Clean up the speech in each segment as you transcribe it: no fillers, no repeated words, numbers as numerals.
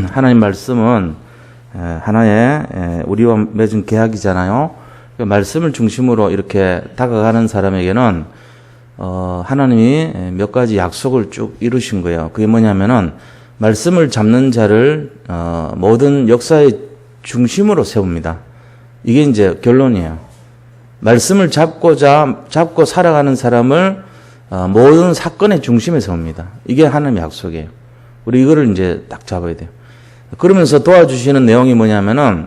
하나님 말씀은 하나의 우리와 맺은 계약이잖아요. 그 말씀을 중심으로 이렇게 다가가는 사람에게는 하나님이 몇 가지 약속을 쭉 이루신 거예요. 그게 뭐냐면은 말씀을 잡는 자를 모든 역사의 중심으로 세웁니다. 이게 이제 결론이에요. 말씀을 잡고 살아가는 사람을 모든 사건의 중심에 세웁니다. 이게 하나님의 약속이에요. 우리 이거를 이제 딱 잡아야 돼요. 그러면서 도와주시는 내용이 뭐냐면은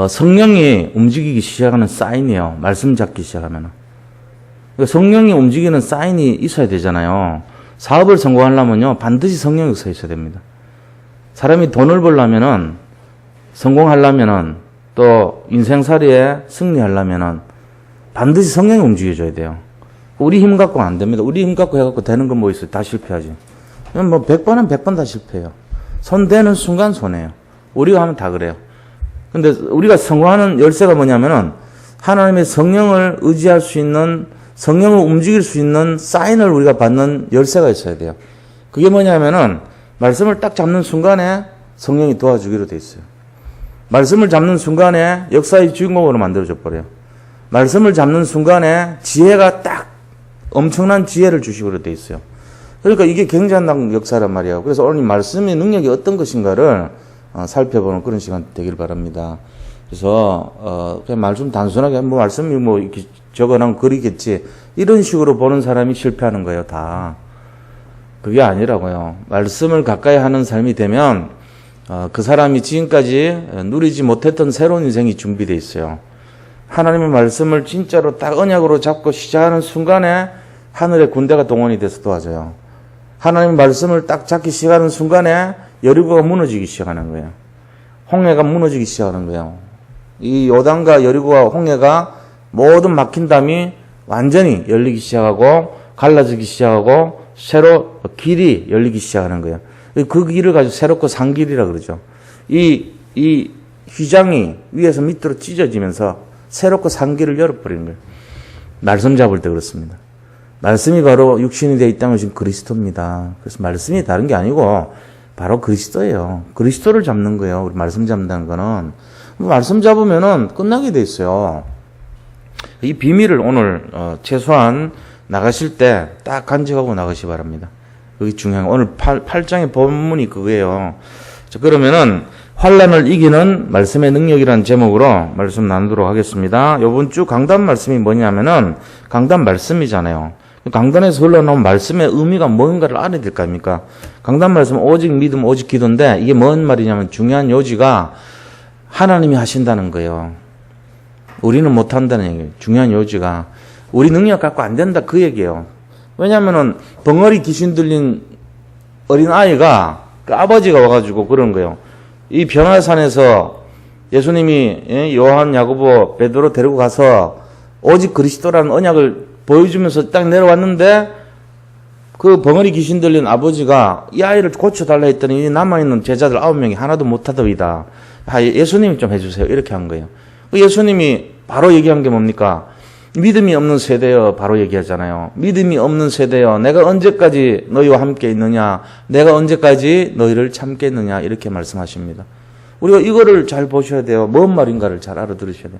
성령이 움직이기 시작하는 사인이에요. 말씀 잡기 시작하면은. 그러니까 성령이 움직이는 사인이 있어야 되잖아요. 사업을 성공하려면요, 반드시 성령 역사가 있어야 됩니다. 사람이 돈을 벌려면은, 성공하려면은, 또 인생살이에 승리하려면은 반드시 성령이 움직여줘야 돼요. 우리 힘 갖고는 안 됩니다. 우리 힘 갖고 해갖고 되는 건 뭐 있어요? 다 실패하지. 뭐 100번은 100번 다 실패해요. 손 대는 순간 손해요. 우리가 하면 다 그래요. 근데 우리가 성공하는 열쇠가 뭐냐면은 하나님의 성령을 의지할 수 있는, 성령을 움직일 수 있는 사인을 우리가 받는 열쇠가 있어야 돼요. 그게 뭐냐면은 말씀을 딱 잡는 순간에 성령이 도와주기로 돼 있어요. 말씀을 잡는 순간에 역사의 주인공으로 만들어져 버려요. 말씀을 잡는 순간에 지혜가 딱 엄청난 지혜를 주시기로 돼 있어요. 그러니까 이게 굉장한 역사란 말이에요. 그래서 오늘 말씀의 능력이 어떤 것인가를 살펴보는 그런 시간 되기를 바랍니다. 그래서 그냥 말씀 단순하게 뭐 말씀이 뭐 이렇게 적어놓은 글이겠지, 이런 식으로 보는 사람이 실패하는 거예요. 다 그게 아니라고요. 말씀을 가까이 하는 삶이 되면 그 사람이 지금까지 누리지 못했던 새로운 인생이 준비되어 있어요. 하나님의 말씀을 진짜로 딱 언약으로 잡고 시작하는 순간에 하늘의 군대가 동원이 돼서 도와줘요. 하나님의 말씀을 딱 잡기 시작하는 순간에 여리고가 무너지기 시작하는 거예요. 홍해가 무너지기 시작하는 거예요. 이 요단과 여리고와 홍해가 모든 막힌 담이 완전히 열리기 시작하고 갈라지기 시작하고 새로 길이 열리기 시작하는 거예요. 그 길을 가지고 새롭고 산 길이라 그러죠. 이 휘장이 위에서 밑으로 찢어지면서 새롭고 산 길을 열어버리는 거예요. 말씀 잡을 때 그렇습니다. 말씀이 바로 육신이 되어 있다는 것이 그리스도입니다. 그래서 말씀이 다른 게 아니고 바로 그리스도예요. 그리스도를 잡는 거예요. 우리 말씀 잡는다는 거는. 말씀 잡으면은 끝나게 돼 있어요. 이 비밀을 오늘 최소한 나가실 때 딱 간직하고 나가시기 바랍니다. 그게 중요한 거. 오늘 8장의 본문이 그거예요. 자, 그러면은 환난을 이기는 말씀의 능력이라는 제목으로 말씀 나누도록 하겠습니다. 요번 주 강단 말씀이 뭐냐면은 강단 말씀이잖아요. 강단에서 흘러나온 말씀의 의미가 뭔가를 알아야 될 거 아닙니까? 강단 말씀은 오직 믿음, 오직 기도인데 이게 뭔 말이냐면 중요한 요지가 하나님이 하신다는 거예요. 우리는 못한다는 얘기예요. 중요한 요지가. 우리 능력 갖고 안 된다 그 얘기예요. 왜냐면은 벙어리 귀신 들린 어린 아이가 그 아버지가 와가지고 그런 거예요. 이 변화산에서 예수님이 요한, 야고보, 베드로 데리고 가서 오직 그리스도라는 언약을 보여주면서 딱 내려왔는데 그 벙어리 귀신 들린 아버지가 이 아이를 고쳐달라 했더니 이 남아있는 제자들 9명이 하나도 못하더이다. 예수님이 좀 해주세요. 이렇게 한 거예요. 예수님이 바로 얘기한 게 뭡니까? 믿음이 없는 세대여, 바로 얘기하잖아요. 믿음이 없는 세대여, 내가 언제까지 너희와 함께 있느냐, 내가 언제까지 너희를 참겠느냐, 이렇게 말씀하십니다. 우리가 이거를 잘 보셔야 돼요. 뭔 말인가를 잘 알아들으셔야 돼요.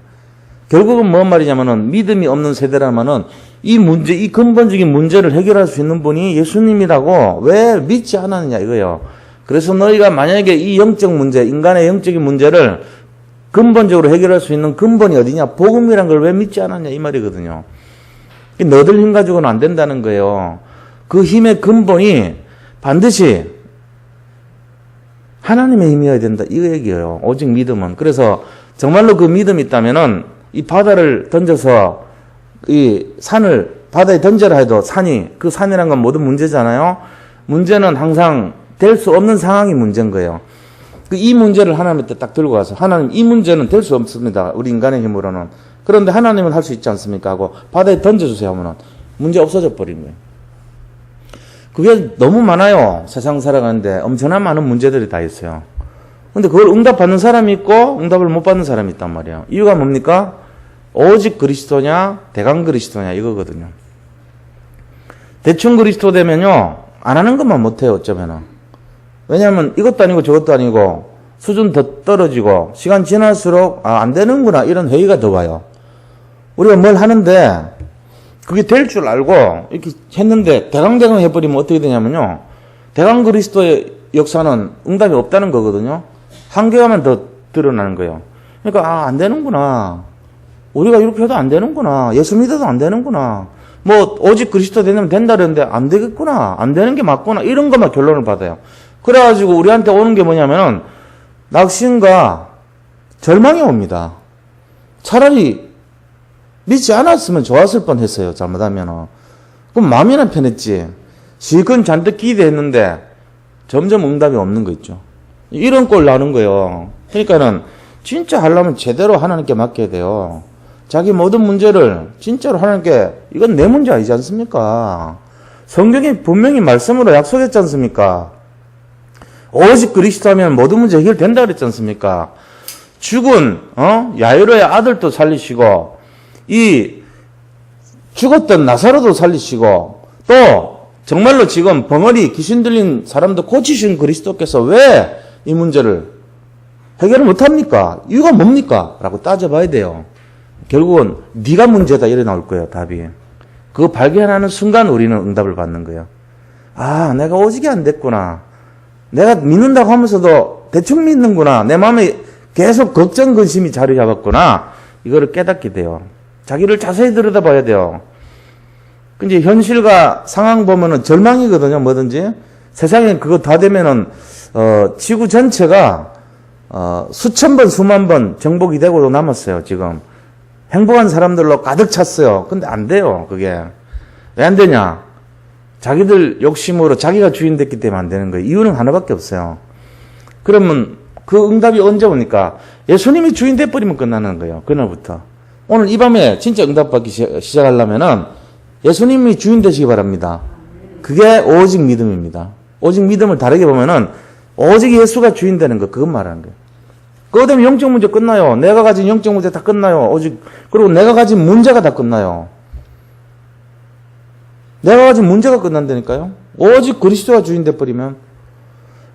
결국은 뭔 말이냐면은 믿음이 없는 세대라면은 이 문제, 이 근본적인 문제를 해결할 수 있는 분이 예수님이라고 왜 믿지 않았느냐 이거예요. 그래서 너희가 만약에 이 영적 문제, 인간의 영적인 문제를 근본적으로 해결할 수 있는 근본이 어디냐? 복음이란 걸 왜 믿지 않았냐? 이 말이거든요. 너들 힘 가지고는 안 된다는 거예요. 그 힘의 근본이 반드시 하나님의 힘이어야 된다. 이거 얘기예요. 오직 믿음은. 그래서 정말로 그 믿음이 있다면은 이 바다를 던져서 이 산을 바다에 던져라 해도 그 산이란 건 모든 문제잖아요. 문제는 항상 될 수 없는 상황이 문제인 거예요. 이 문제를 하나님한테 딱 들고 가서 하나님 이 문제는 될 수 없습니다. 우리 인간의 힘으로는. 그런데 하나님은 할 수 있지 않습니까? 하고 바다에 던져주세요 하면은 문제 없어져 버린 거예요. 그게 너무 많아요. 세상 살아가는데 엄청난 많은 문제들이 다 있어요. 근데 그걸 응답받는 사람이 있고 응답을 못 받는 사람이 있단 말이에요. 이유가 뭡니까? 오직 그리스도냐 대강 그리스도냐 이거거든요. 대충 그리스도 되면요 안 하는 것만 못해요. 어쩌면은 왜냐하면 이것도 아니고 저것도 아니고 수준 더 떨어지고 시간 지날수록 안 되는구나 이런 회의가 더 와요. 우리가 뭘 하는데 그게 될 줄 알고 이렇게 했는데 대강대강 해버리면 어떻게 되냐면요. 대강 그리스도의 역사는 응답이 없다는 거거든요. 한계가만 더 드러나는 거예요. 그러니까 안 되는구나. 우리가 이렇게 해도 안 되는구나. 예수 믿어도 안 되는구나. 뭐 오직 그리스도 되면 된다 그러는데 안 되겠구나. 안 되는 게 맞구나. 이런 것만 결론을 받아요. 그래가지고 우리한테 오는 게 뭐냐면은 낙심과 절망이 옵니다. 차라리 믿지 않았으면 좋았을 뻔했어요. 잘못하면은. 그럼 마음이나 편했지. 실컷 잔뜩 기대했는데 점점 응답이 없는 거 있죠. 이런 꼴 나는 거예요. 그러니까는 진짜 하려면 제대로 하나님께 맡겨야 돼요. 자기 모든 문제를 진짜로 하나님께 이건 내 문제 아니지 않습니까? 성경이 분명히 말씀으로 약속했지 않습니까? 오직 그리스도하면 모든 문제 해결된다 그랬지 않습니까? 죽은 야이로의 아들도 살리시고 이 죽었던 나사로도 살리시고 또 정말로 지금 벙어리 귀신 들린 사람도 고치신 그리스도께서 왜 이 문제를 해결을 못합니까? 이유가 뭡니까? 라고 따져봐야 돼요. 결국은 네가 문제다 이래 나올 거예요. 답이. 그거 발견하는 순간 우리는 응답을 받는 거예요. 내가 오직이 안 됐구나. 내가 믿는다고 하면서도 대충 믿는구나. 내 마음에 계속 걱정 근심이 자리 잡았구나. 이거를 깨닫게 돼요. 자기를 자세히 들여다봐야 돼요. 근데 현실과 상황 보면은 절망이거든요. 뭐든지 세상에 그거 다 되면은 지구 전체가 수천 번 수만 번 정복이 되고도 남았어요. 지금 행복한 사람들로 가득 찼어요. 근데 안 돼요. 그게 왜 안 되냐? 자기들 욕심으로 자기가 주인 됐기 때문에 안 되는 거예요. 이유는 하나밖에 없어요. 그러면 그 응답이 언제 오니까 예수님이 주인 돼버리면 끝나는 거예요. 그날부터. 오늘 이 밤에 진짜 응답받기 시작하려면은 예수님이 주인 되시기 바랍니다. 그게 오직 믿음입니다. 오직 믿음을 다르게 보면은 오직 예수가 주인 되는 거, 그것 말하는 거예요. 그거 되면 영적 문제 끝나요. 내가 가진 영적 문제 다 끝나요. 오직, 그리고 내가 가진 문제가 다 끝나요. 내가 가진 문제가 끝난다니까요. 오직 그리스도가 주인 돼버리면.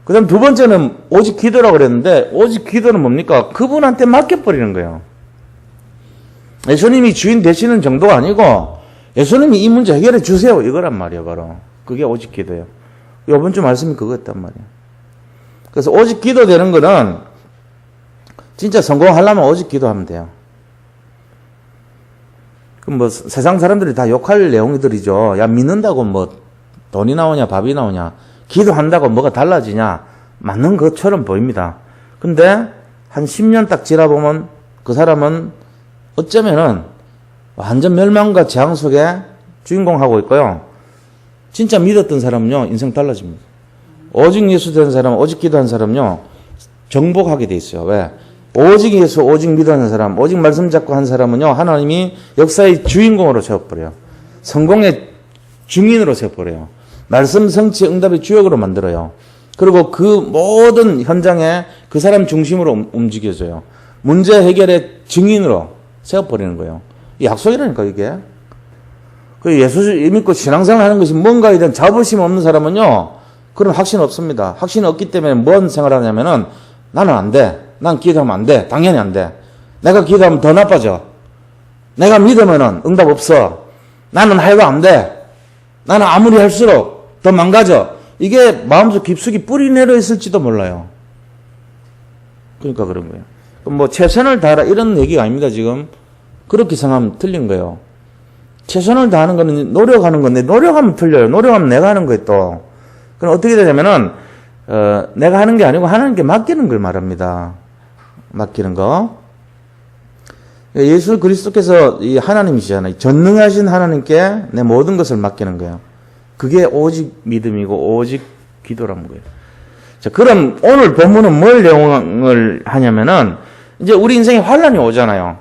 그 다음 두 번째는 오직 기도라고 그랬는데, 오직 기도는 뭡니까? 그분한테 맡겨버리는 거예요. 예수님이 주인 되시는 정도가 아니고, 예수님이 이 문제 해결해 주세요. 이거란 말이에요, 바로. 그게 오직 기도예요. 이번 주 말씀이 그거였단 말이에요. 그래서 오직 기도되는 거는 진짜 성공하려면 오직 기도하면 돼요. 그럼 뭐 세상 사람들이 다 욕할 내용들이죠. 야, 믿는다고 뭐 돈이 나오냐 밥이 나오냐, 기도한다고 뭐가 달라지냐, 맞는 것처럼 보입니다. 근데 한 10년 딱 지나보면 그 사람은 어쩌면은 완전 멸망과 재앙 속에 주인공하고 있고요. 진짜 믿었던 사람은요, 인생 달라집니다. 오직 예수 된 사람, 오직 기도한 사람은요, 정복하게 돼 있어요. 왜? 오직 예수, 오직 믿어하는 사람, 오직 말씀 잡고 한 사람은요, 하나님이 역사의 주인공으로 세워버려요. 성공의 중인으로 세워버려요. 말씀 성취 응답의 주역으로 만들어요. 그리고 그 모든 현장에 그 사람 중심으로 움직여져요. 문제 해결의 증인으로 세워버리는 거예요. 약속이라니까, 이게. 그 예수 믿고 신앙생활 하는 것이 뭔가에 대한 자부심 없는 사람은요, 그런 확신 없습니다. 확신이 없기 때문에 뭔 생각을 하냐면은, 나는 안 돼. 난 기도하면 안 돼. 당연히 안 돼. 내가 기도하면 더 나빠져. 내가 믿으면은 응답 없어. 나는 해도 안 돼. 나는 아무리 할수록 더 망가져. 이게 마음속 깊숙이 뿌리 내려 있을지도 몰라요. 그러니까 그런 거예요. 뭐 최선을 다하라 이런 얘기가 아닙니다. 지금 그렇게 생각하면 틀린 거예요. 최선을 다하는 거는 노력하는 건데, 노력하면 틀려요. 노력하면 내가 하는 거예요. 또 그럼 어떻게 되냐면은 내가 하는 게 아니고 하나님께 맡기는 걸 말합니다. 맡기는 거. 예수 그리스도께서 이 하나님이시잖아요. 전능하신 하나님께 내 모든 것을 맡기는 거예요. 그게 오직 믿음이고 오직 기도라는 거예요. 자, 그럼 오늘 본문은 뭘 내용을 하냐면은, 이제 우리 인생에 환란이 오잖아요.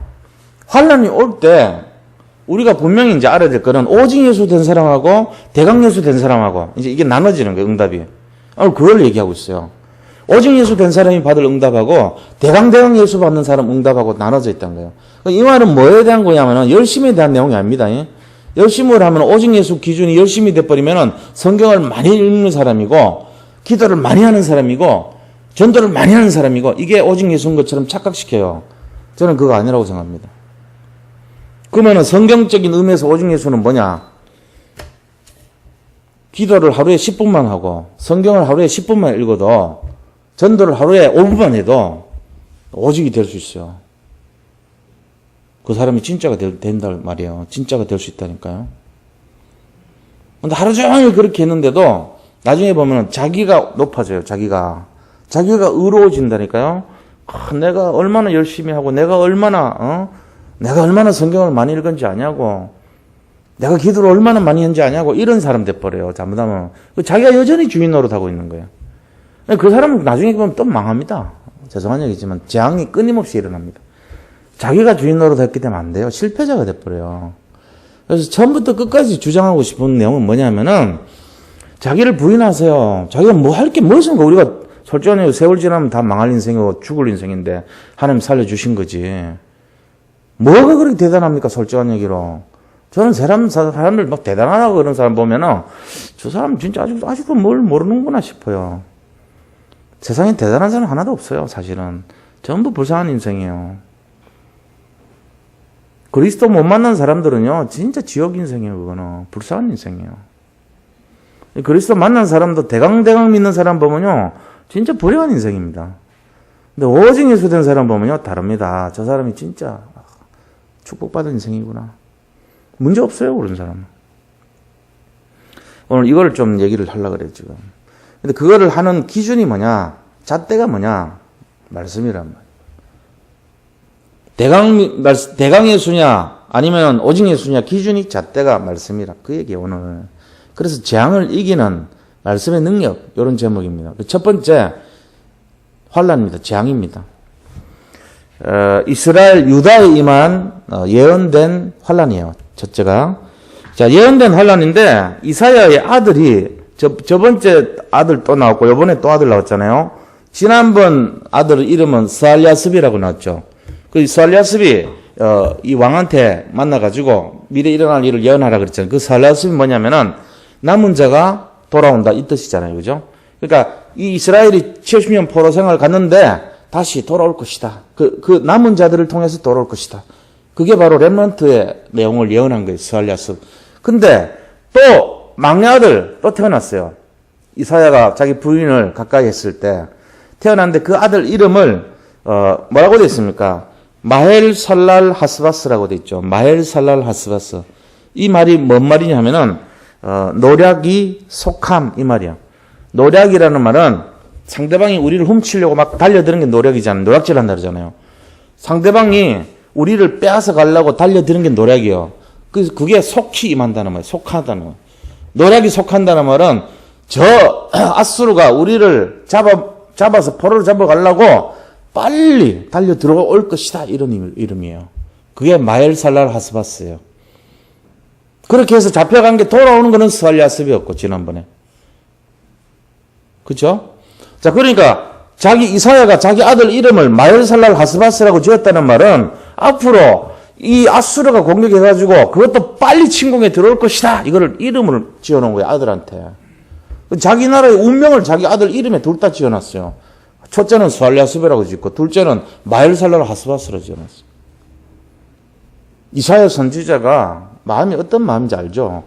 환란이 올 때 우리가 분명히 이제 알아야 될 거는 오직 예수 된 사람하고 대강 예수 된 사람하고 이제 이게 나눠지는 거예요. 응답이. 그걸 얘기하고 있어요. 오직 예수 된 사람이 받을 응답하고 대강 예수 받는 사람 응답하고 나눠져 있다는 거예요. 이 말은 뭐에 대한 거냐면은 열심에 대한 내용이 아닙니다. 열심을 하면 오직 예수 기준이 열심히 돼버리면은 성경을 많이 읽는 사람이고, 기도를 많이 하는 사람이고 전도를 많이 하는 사람이고 이게 오직 예수인 것처럼 착각시켜요. 저는 그거 아니라고 생각합니다. 그러면은 성경적인 의미에서 오직 예수는 뭐냐? 기도를 하루에 10분만 하고 성경을 하루에 10분만 읽어도 전도를 하루에 5분만 해도 오직이 될 수 있어요. 그 사람이 진짜가 된단 말이에요. 진짜가 될 수 있다니까요. 근데 하루 종일 그렇게 했는데도 나중에 보면 자기가 높아져요. 자기가 의로워진다니까요. 내가 얼마나 열심히 하고 내가 얼마나 성경을 많이 읽은지 아냐고, 내가 기도를 얼마나 많이 했는지 아냐고, 이런 사람 돼버려요. 잘못하면 자기가 여전히 주인 노릇하고 있는 거예요. 그 사람은 나중에 보면 또 망합니다. 죄송한 얘기지만 재앙이 끊임없이 일어납니다. 자기가 주인 노릇했기 때문에 안 돼요. 실패자가 돼버려요. 그래서 처음부터 끝까지 주장하고 싶은 내용은 뭐냐면은 자기를 부인하세요. 자기가 뭐 할 게 뭐 있습니까? 우리가 솔직히 세월 지나면 다 망할 인생이고 죽을 인생인데 하나님 살려주신 거지. 뭐가 그렇게 대단합니까? 솔직한 얘기로. 저는 사람들 막 대단하다고 그런 사람 보면은 저 사람 진짜 아직도 뭘 모르는구나 싶어요. 세상에 대단한 사람 하나도 없어요. 사실은 전부 불쌍한 인생이에요. 그리스도 못 만난 사람들은요 진짜 지옥 인생이에요. 그거는 불쌍한 인생이에요. 그리스도 만난 사람도 대강 믿는 사람 보면요 진짜 불행한 인생입니다. 근데 오직 예수 된 사람 보면요 다릅니다. 저 사람이 진짜 축복받은 인생이구나. 문제 없어요 그런 사람은. 오늘 이거를 좀 얘기를 하려고 그래요 지금. 근데 그거를 하는 기준이 뭐냐, 잣대가 뭐냐, 말씀이란 말이에요. 대강 예수냐 아니면 오직 예수냐, 기준이 잣대가 말씀이라, 그 얘기예요 오늘. 그래서 재앙을 이기는 말씀의 능력, 이런 제목입니다. 첫 번째 환란입니다. 재앙입니다. 이스라엘 유다에 임한 예언된 환란이에요. 첫째가. 자, 예언된 환란인데 이사야의 아들이 저 번째 아들 또 나왔고 요번에 또 아들 나왔잖아요. 지난번 아들 이름은 스알랴습이라고 나왔죠. 그 스알랴습이 이 왕한테 만나가지고 미래 일어날 일을 예언하라 그랬잖아요. 그 스알랴습이 뭐냐면은 남은 자가 돌아온다 이 뜻이잖아요. 그죠? 그러니까 이 이스라엘이 70년 포로 생활을 갔는데 다시 돌아올 것이다. 그 남은 자들을 통해서 돌아올 것이다. 그게 바로 렘넌트의 내용을 예언한 거예요. 스알랴습. 근데 또 막내 아들 또 태어났어요. 이사야가 자기 부인을 가까이 했을 때 태어났는데 그 아들 이름을 뭐라고 되어 있습니까? 마헬살랄 하스바스라고 되어 있죠. 마헬살랄 하스바스. 이 말이 뭔 말이냐면은 노략이 속함 이 말이야. 노략이라는 말은 상대방이 우리를 훔치려고 막 달려드는 게 노략이잖아요. 노략질 한다 그러잖아요. 상대방이 우리를 빼앗아 가려고 달려드는 게 노략이에요. 그게 속히 임한다는 말이에요. 속하다는 말. 노략이 속한다는 말은 저 아수르가 우리를 잡아서 포로를 잡아가려고 빨리 달려 들어올 것이다. 이런 이름이에요. 그게 마엘살랄 하스바스예요. 그렇게 해서 잡혀간 게 돌아오는 거는 스알랴습이었고 지난번에. 그렇죠? 자, 그러니까 이사야가 자기 아들 이름을 마엘살랄 하스바스라고 지었다는 말은 앞으로 이 아수르가 공격해가지고 그것도 빨리 침공에 들어올 것이다. 이거를 이름을 지어놓은 거예요, 아들한테. 자기 나라의 운명을 자기 아들 이름에 둘 다 지어놨어요. 첫째는 스알랴습이라고 짓고 둘째는 마엘살랄 하스바스라고 지어놨어요. 이사야 선지자가 마음이 어떤 마음인지 알죠?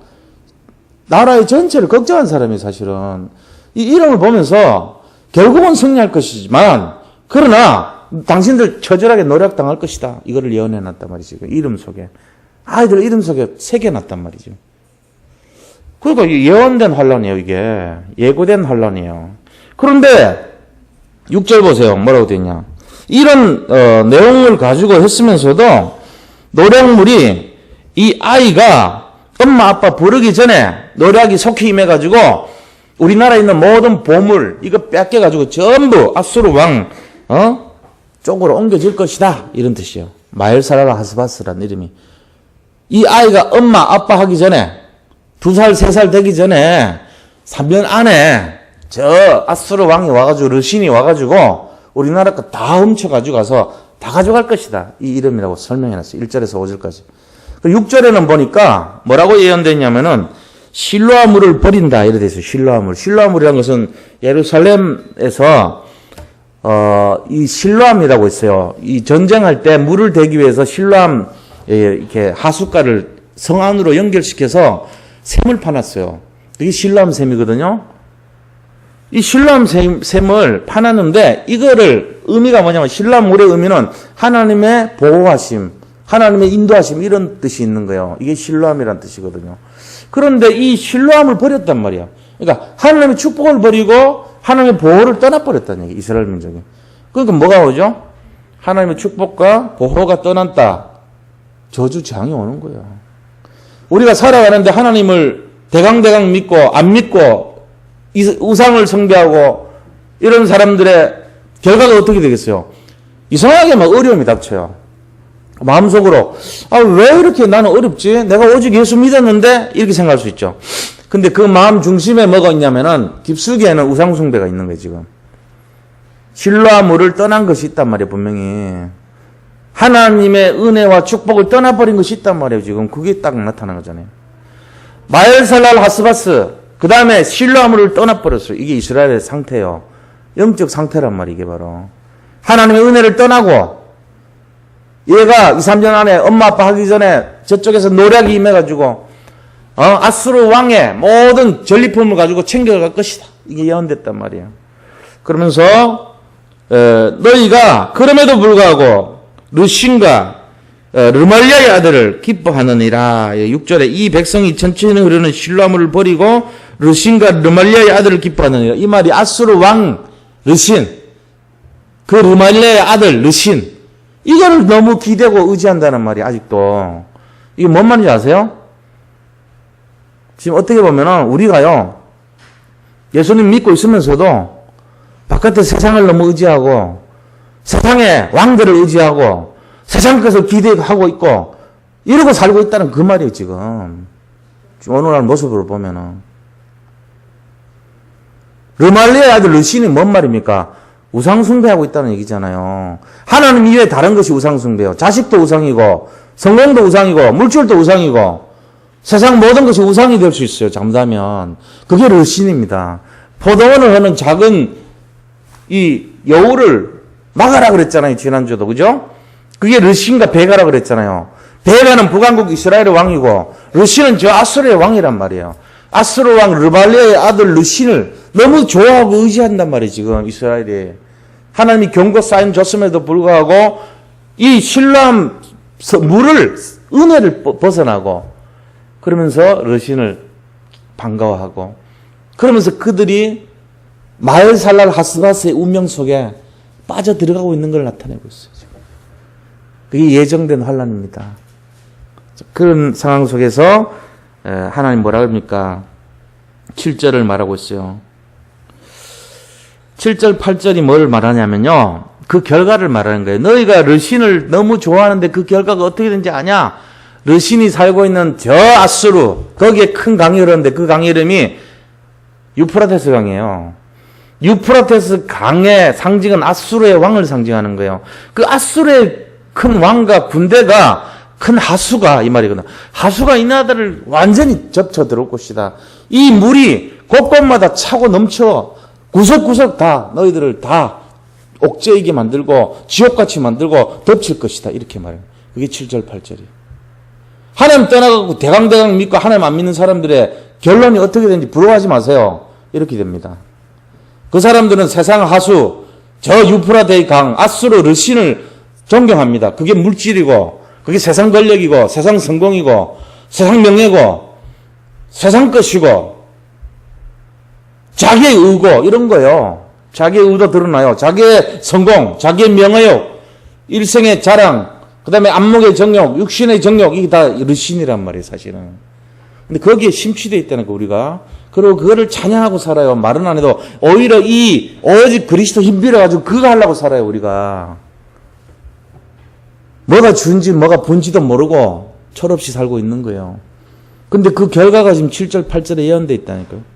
나라의 전체를 걱정한 사람이 사실은 이 이름을 보면서 결국은 승리할 것이지만 그러나 당신들 처절하게 노략당할 것이다. 이거를 예언해놨단 말이지. 이름 속에. 아이들 이름 속에 새겨놨단 말이죠. 그러니까 예언된 환란이에요. 이게. 예고된 환란이에요. 그런데 6절 보세요. 뭐라고 되어 있냐. 이런 내용을 가지고 했으면서도 노략물이 이 아이가 엄마 아빠 부르기 전에 노략이 속히 임해가지고 우리나라에 있는 모든 보물 이거 뺏겨가지고 전부 아수르 왕 쪽으로 옮겨질 것이다. 이런 뜻이에요. 마엘살랄 하스바스라는 이름이. 이 아이가 엄마 아빠 하기 전에 2살 3살 되기 전에 3년 안에 저 아수르 왕이 와가지고 르신이 와가지고 우리나라 거 다 훔쳐가지고 가서 다 가져갈 것이다. 이 이름이라고 설명해놨어요. 1절에서 5절까지. 6절에는 보니까 뭐라고 예언됐냐면은 실로아물을 버린다. 이래 돼 있어요. 실로아물. 실로아물이라는 것은 예루살렘에서 이 실로암이라고 있어요. 이 전쟁할 때 물을 대기 위해서 실로암 이렇게 하숫가를 성 안으로 연결시켜서 샘을 파놨어요. 이게 실로암 샘이거든요. 이 실로암 샘을 파놨는데 이거를 의미가 뭐냐면 실로암 물의 의미는 하나님의 보호하심, 하나님의 인도하심 이런 뜻이 있는 거예요. 이게 실로암이라는 뜻이거든요. 그런데 이 실로암을 버렸단 말이야. 그러니까 하나님의 축복을 버리고 하나님의 보호를 떠나버렸다는 얘기, 이스라엘 민족이. 그러니까 뭐가 오죠? 하나님의 축복과 보호가 떠났다. 저주 재앙이 오는 거예요. 우리가 살아가는데 하나님을 대강대강 믿고 안 믿고 우상을 숭배하고 이런 사람들의 결과가 어떻게 되겠어요? 이상하게 막 어려움이 닥쳐요. 마음속으로 왜 이렇게 나는 어렵지? 내가 오직 예수 믿었는데 이렇게 생각할 수 있죠. 근데 그 마음 중심에 뭐가 있냐면은 깊숙이에는 우상 숭배가 있는 거예요. 지금 실로아물을 떠난 것이 있단 말이에요. 분명히 하나님의 은혜와 축복을 떠나버린 것이 있단 말이에요. 지금 그게 딱 나타난 거잖아요. 마엘살랄 하스바스 그 다음에 실로아물을 떠나버렸어요. 이게 이스라엘의 상태예요. 영적 상태란 말이에요. 이게 바로 하나님의 은혜를 떠나고 얘가 2, 3년 안에 엄마 아빠 하기 전에 저쪽에서 노략이 임해가지고 아수르 왕의 모든 전리품을 가지고 챙겨갈 것이다. 이게 예언됐단 말이에요. 그러면서 너희가 그럼에도 불구하고 르신과 르말리아의 아들을 기뻐하느니라. 6절에 이 백성이 천천히 흐르는 실로아물을 버리고 르신과 르말리아의 아들을 기뻐하느니라. 이 말이 아수르 왕 르신, 그 르말리아의 아들 르신, 이거를 너무 기대고 의지한다는 말이 아직도. 이게 뭔 말인지 아세요? 지금 어떻게 보면은 우리가요, 예수님 믿고 있으면서도 바깥의 세상을 너무 의지하고 세상의 왕들을 의지하고 세상 것을 기대하고 있고 이러고 살고 있다는 그 말이에요. 지금 오늘날 모습으로 보면은 르말리아의 아들 르신이 뭔 말입니까? 우상숭배하고 있다는 얘기잖아요. 하나님 이외에 다른 것이 우상숭배예요. 자식도 우상이고 성공도 우상이고 물질도 우상이고 세상 모든 것이 우상이 될 수 있어요. 잘못하면. 그게 르신입니다. 포도원을 하는 작은 이 여우를 막아라 그랬잖아요. 지난주도. 그죠? 그게 르신과 베가라 그랬잖아요. 베가는 북왕국 이스라엘의 왕이고 르신은 저 아수르의 왕이란 말이에요. 아수르 왕 르발리아의 아들 르신을 너무 좋아하고 의지한단 말이에요. 지금 이스라엘이. 하나님이 경고 사인 줬음에도 불구하고 이 실로암 물을 은혜를 벗어나고 그러면서 르신을 반가워하고 그러면서 그들이 마엘살랄 하스바스의 운명 속에 빠져들어가고 있는 걸 나타내고 있어요. 지금. 그게 예정된 환란입니다. 그런 상황 속에서 하나님 뭐라 그럽니까? 7절을 말하고 있어요. 7절, 8절이 뭘 말하냐면요. 그 결과를 말하는 거예요. 너희가 르신을 너무 좋아하는데 그 결과가 어떻게 되는지 아냐? 르신이 살고 있는 저 아수르, 거기에 큰 강이 흐르는데 그 강의 이름이 유프라테스 강이에요. 유프라테스 강의 상징은 아수르의 왕을 상징하는 거예요. 그 아수르의 큰 왕과 군대가 큰 하수가 이 말이거든. 하수가 이 나라를 완전히 접쳐 들어올 것이다. 이 물이 곳곳마다 차고 넘쳐 구석구석 다 너희들을 다 옥죄이게 만들고 지옥같이 만들고 덮칠 것이다. 이렇게 말해요. 그게 7절 8절이에요. 하나님 떠나가고 대강대강 믿고 하나님 안 믿는 사람들의 결론이 어떻게 되는지 부러워하지 마세요. 이렇게 됩니다. 그 사람들은 세상 하수, 저 유프라데이 강, 아수르 르신을 존경합니다. 그게 물질이고 그게 세상 권력이고 세상 성공이고 세상 명예고 세상 것이고 자기의 의고 이런 거요. 자기의 의도 드러나요. 자기의 성공, 자기의 명예욕, 일생의 자랑, 그 다음에 안목의 정욕, 육신의 정욕 이게 다 르신이란 말이에요. 사실은. 근데 거기에 심취되어 있다는 거 우리가. 그리고 그거를 찬양하고 살아요. 말은 안 해도 오히려 이 오직 그리스도 힘 빌어가지고 그거 하려고 살아요. 우리가. 뭐가 주인지 뭐가 본지도 모르고 철없이 살고 있는 거예요. 근데 그 결과가 지금 7절 8절에 예언되어 있다니까요.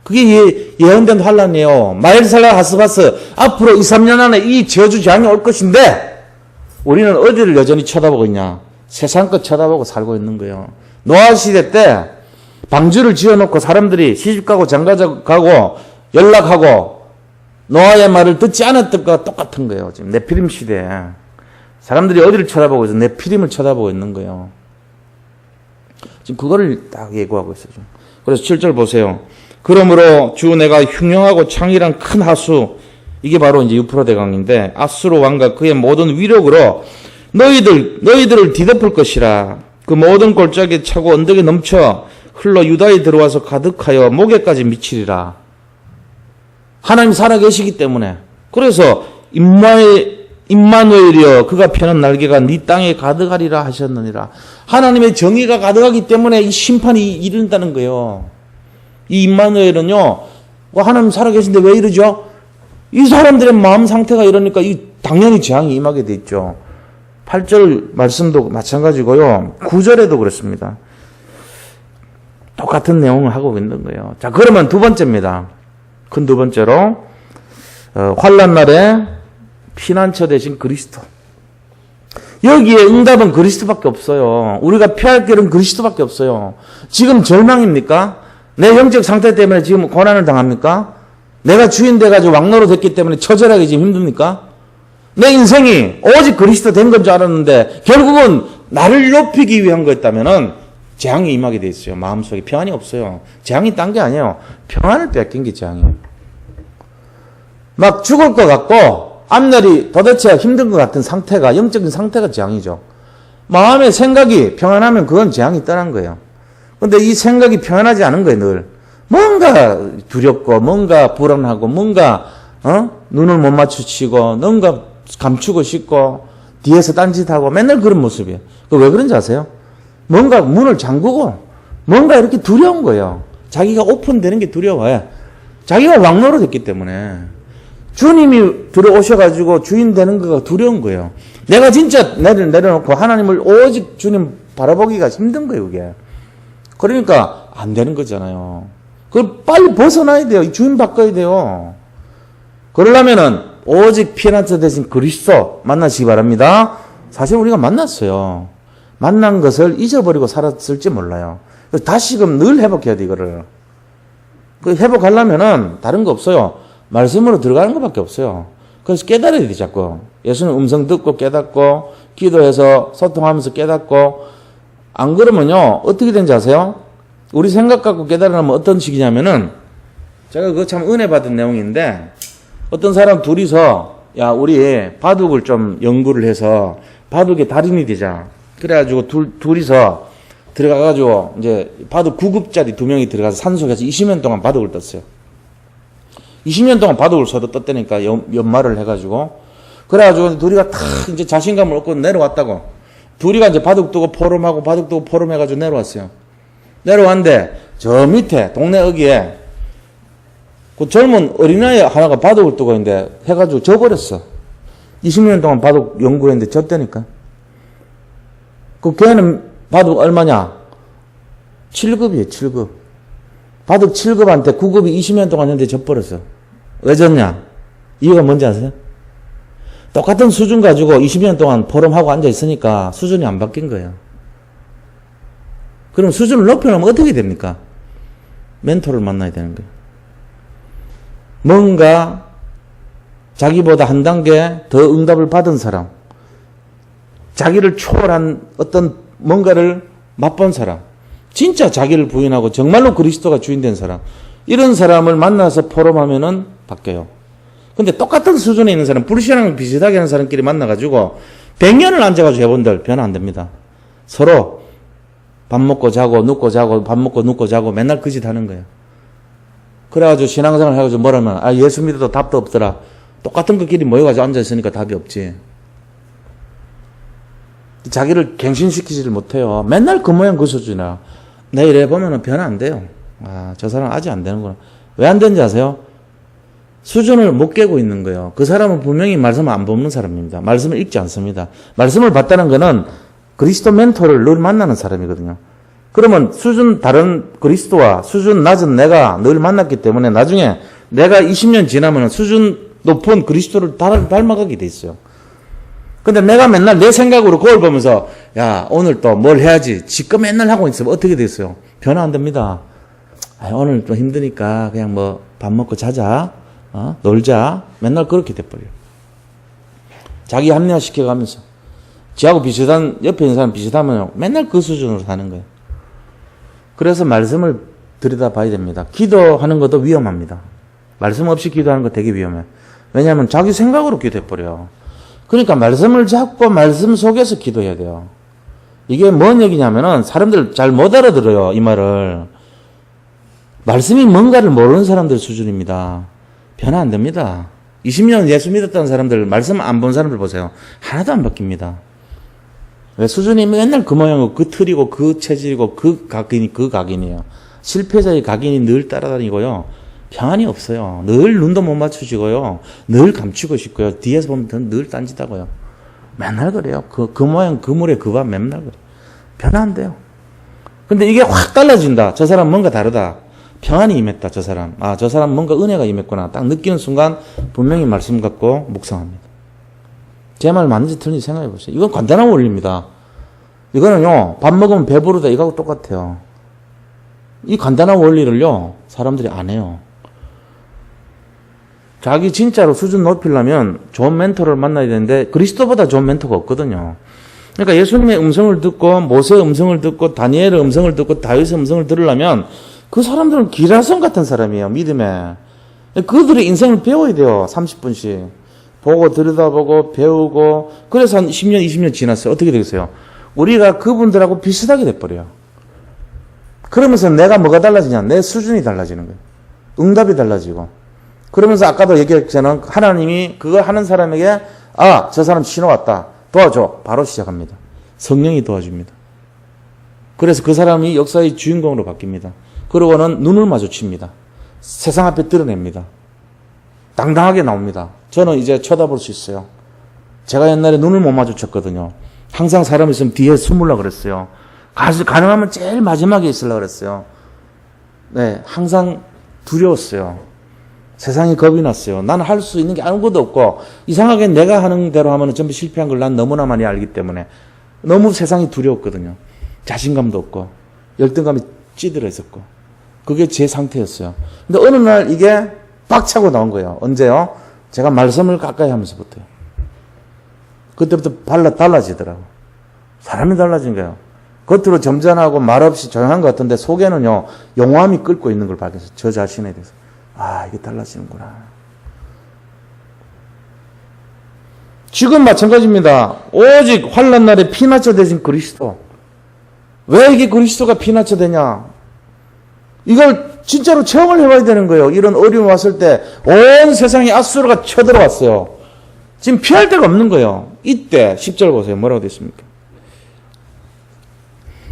그게 예언된 환란이에요. 마엘살라 하스바스 앞으로 2, 3년 안에 이 저주 재앙이 올 것인데 우리는 어디를 여전히 쳐다보고 있냐? 세상 것 쳐다보고 살고 있는 거예요. 노아 시대 때 방주를 지어놓고 사람들이 시집가고 장가가고 연락하고 노아의 말을 듣지 않았던 것과 똑같은 거예요. 지금 네피림 시대에. 사람들이 어디를 쳐다보고 있어? 네피림을 쳐다보고 있는 거예요. 지금 그거를 딱 예고하고 있어요. 그래서 7절 보세요. 그러므로 주 내가 흉영하고 창이란 큰 하수, 이게 바로 이제 유프라데강인데 아수르 왕과 그의 모든 위력으로 너희들을 뒤덮을 것이라. 그 모든 골짜기에 차고 언덕에 넘쳐 흘러 유다에 들어와서 가득하여 목에까지 미치리라. 하나님 살아계시기 때문에. 그래서 임마누엘이여 그가 펴는 날개가 네 땅에 가득하리라 하셨느니라. 하나님의 정의가 가득하기 때문에 이 심판이 이른다는 거예요. 이 임마누엘은요, 하나님 살아계신데 왜 이러죠? 이 사람들의 마음 상태가 이러니까 당연히 재앙이 임하게 돼 있죠. 8절 말씀도 마찬가지고요. 9절에도 그렇습니다. 똑같은 내용을 하고 있는 거예요. 자, 그러면 두 번째입니다. 큰 두 번째로 환난 날에 피난처 대신 그리스도. 여기에 응답은 그리스도밖에 없어요. 우리가 피할 길은 그리스도밖에 없어요. 지금 절망입니까? 내 영적 상태 때문에 지금 고난을 당합니까? 내가 주인 돼가지고 왕노로 됐기 때문에 처절하게 지금 힘듭니까? 내 인생이 오직 그리스도 된 건 줄 알았는데 결국은 나를 높이기 위한 거였다면은 재앙이 임하게 돼 있어요. 마음속에 평안이 없어요. 재앙이 딴 게 아니에요. 평안을 뺏긴 게 재앙이에요. 막 죽을 것 같고 앞날이 도대체 힘든 것 같은 상태가, 영적인 상태가 재앙이죠. 마음의 생각이 평안하면 그건 재앙이 떠난 거예요. 근데 이 생각이 평안하지 않은 거예요, 늘. 뭔가 두렵고, 뭔가 불안하고, 뭔가, 눈을 못 마주치고, 뭔가 감추고 싶고, 뒤에서 딴짓하고, 맨날 그런 모습이에요. 왜 그런지 아세요? 뭔가 문을 잠그고, 뭔가 이렇게 두려운 거예요. 자기가 오픈되는 게 두려워요. 자기가 왕노로 됐기 때문에. 주님이 들어오셔가지고 주인 되는 거가 두려운 거예요. 내가 진짜 내려놓고 하나님을 오직 주님 바라보기가 힘든 거예요, 그게. 그러니까 안 되는 거잖아요. 그걸 빨리 벗어나야 돼요. 주인 바꿔야 돼요. 그러려면은 오직 피난처 대신 그리스도 만나시기 바랍니다. 사실 우리가 만났어요. 만난 것을 잊어버리고 살았을지 몰라요. 다시금 늘 회복해야 돼, 이거를. 그 회복하려면은 다른 거 없어요. 말씀으로 들어가는 것밖에 없어요. 그래서 깨달아야 돼, 자꾸. 예수님 음성 듣고 깨닫고, 기도해서 소통하면서 깨닫고, 안 그러면요, 어떻게 되는지 아세요? 우리 생각 갖고 깨달으면 어떤 식이냐면은, 제가 그거 참 은혜 받은 내용인데, 어떤 사람 둘이서, 야, 우리 바둑을 좀 연구를 해서, 바둑의 달인이 되자. 그래가지고 둘이서 들어가가지고, 이제 바둑 9급짜리 2명이 들어가서 산속에서 20년 동안 바둑을 떴어요. 20년 동안 바둑을 서로 떴다니까, 연말을 해가지고. 그래가지고 둘이가 탁 이제 자신감을 얻고 내려왔다고. 둘이가 이제 바둑 두고 포럼하고 바둑 두고 포럼 해가지고 내려왔어요. 내려왔는데, 저 밑에, 동네 어귀에, 그 젊은 어린아이 하나가 바둑을 두고 있는데, 해가지고 져버렸어. 20년 동안 바둑 연구를 했는데 졌다니까. 그 걔는 바둑 얼마냐? 7급이에요, 7급. 바둑 7급한테 9급이 20년 동안 했는데 져버렸어. 왜 졌냐? 이유가 뭔지 아세요? 똑같은 수준 가지고 20년 동안 포럼하고 앉아있으니까 수준이 안 바뀐 거예요. 그럼 수준을 높여놓으면 어떻게 됩니까? 멘토를 만나야 되는 거예요. 뭔가 자기보다 한 단계 더 응답을 받은 사람, 자기를 초월한 어떤 뭔가를 맛본 사람, 진짜 자기를 부인하고 정말로 그리스도가 주인된 사람, 이런 사람을 만나서 포럼하면은 바뀌어요. 근데 똑같은 수준에 있는 사람, 불신앙 비슷하게 하는 사람끼리 만나가지고 100년을 앉아가지고 해본들 변화 안 됩니다. 서로 밥 먹고 자고 눕고 자고 밥 먹고 눕고 자고 맨날 그 짓 하는 거예요. 그래가지고 신앙생활 해가지고 뭐라면, 아, 예수 믿어도 답도 없더라. 똑같은 것끼리 모여가지고 앉아있으니까 답이 없지. 자기를 갱신시키지를 못해요. 맨날 그 모양 그 수준이야. 내일 해보면은 변화 안 돼요. 아, 저 사람 아직 안 되는구나. 왜 안 되는지 아세요? 수준을 못 깨고 있는 거예요. 그 사람은 분명히 말씀을 안 보는 사람입니다. 말씀을 읽지 않습니다. 말씀을 봤다는 거는 그리스도 멘토를 늘 만나는 사람이거든요. 그러면 수준 다른 그리스도와 수준 낮은 내가 늘 만났기 때문에 나중에 내가 20년 지나면 수준 높은 그리스도를 닮아가게 돼 있어요. 근데 내가 맨날 내 생각으로 거울 보면서 야 오늘 또 뭘 해야지 지껏 맨날 하고 있으면 어떻게 됐어요? 변화 안 됩니다. 오늘 좀 힘드니까 그냥 뭐 밥 먹고 자자, 놀자. 맨날 그렇게 돼버려요. 자기 합리화시켜가면서 지하고 비슷한 옆에 있는 사람 비슷하면 맨날 그 수준으로 사는 거예요. 그래서 말씀을 들여다봐야 됩니다. 기도하는 것도 위험합니다. 말씀 없이 기도하는 거 되게 위험해요. 왜냐하면 자기 생각으로 기도해버려요. 그러니까 말씀을 잡고 말씀 속에서 기도해야 돼요. 이게 뭔 얘기냐면은 사람들 잘 못 알아들어요. 이 말을. 말씀이 뭔가를 모르는 사람들 수준입니다. 변화 안 됩니다. 20년 예수 믿었다는 사람들, 말씀 안 본 사람들 보세요. 하나도 안 바뀝니다. 왜? 수준이 맨날 그 모양이고 그 틀이고 그 체질이고 그 각인이에요. 실패자의 각인이 늘 따라다니고요. 평안이 없어요. 늘 눈도 못 맞추시고요. 늘 감추고 싶고요. 뒤에서 보면 늘 딴짓하고요. 맨날 그래요. 그 모양, 그 물에 그 밥 맨날 그래요. 변화 안 돼요. 근데 이게 확 달라진다. 저 사람 뭔가 다르다. 평안이 임했다. 저 사람. 저 사람 뭔가 은혜가 임했구나. 딱 느끼는 순간 분명히 말씀 갖고 묵상합니다. 제 말 맞는지 틀린지 생각해 보세요. 이건 간단한 원리입니다. 이거는요, 밥 먹으면 배부르다. 이거하고 똑같아요. 이 간단한 원리를요, 사람들이 안 해요. 자기 진짜로 수준 높이려면 좋은 멘토를 만나야 되는데 그리스도보다 좋은 멘토가 없거든요. 그러니까 예수님의 음성을 듣고 모세의 음성을 듣고 다니엘의 음성을 듣고 다윗의 음성을 들으려면 그 사람들은 기라성 같은 사람이에요. 믿음에. 그들의 인생을 배워야 돼요. 30분씩. 보고 들여다보고 배우고 그래서 한 10년 20년 지났어요. 어떻게 되겠어요? 우리가 그분들하고 비슷하게 돼버려요. 그러면서 내가 뭐가 달라지냐? 내 수준이 달라지는 거예요. 응답이 달라지고. 그러면서 아까도 얘기했잖아요. 하나님이 그거 하는 사람에게 저 사람 신호 왔다. 도와줘. 바로 시작합니다. 성령이 도와줍니다. 그래서 그 사람이 역사의 주인공으로 바뀝니다. 그러고는 눈을 마주칩니다. 세상 앞에 드러냅니다. 당당하게 나옵니다. 저는 이제 쳐다볼 수 있어요. 제가 옛날에 눈을 못 마주쳤거든요. 항상 사람 있으면 뒤에 숨으려고 그랬어요. 가능하면 제일 마지막에 있으려고 그랬어요. 네, 항상 두려웠어요. 세상이 겁이 났어요. 나는 할 수 있는 게 아무것도 없고 이상하게 내가 하는 대로 하면 전부 실패한 걸 난 너무나 많이 알기 때문에 너무 세상이 두려웠거든요. 자신감도 없고 열등감이 찌들어 있었고 그게 제 상태였어요. 근데 어느 날 이게 빡차고 나온 거예요. 언제요? 제가 말씀을 가까이 하면서부터요. 그때부터 달라지더라고요. 사람이 달라진 거예요. 겉으로 점잖하고 말없이 조용한 것 같은데 속에는요 용암이 끓고 있는 걸 발견했어요. 저 자신에 대해서. 이게 달라지는구나. 지금 마찬가지입니다. 오직 환난 날에 피나처 되신 그리스도. 왜 이게 그리스도가 피나처 되냐? 이걸 진짜로 체험을 해봐야 되는 거예요. 이런 어려움 왔을 때 온 세상에 아수르가 쳐들어왔어요. 지금 피할 데가 없는 거예요. 이때 10절 보세요. 뭐라고 되어 있습니까?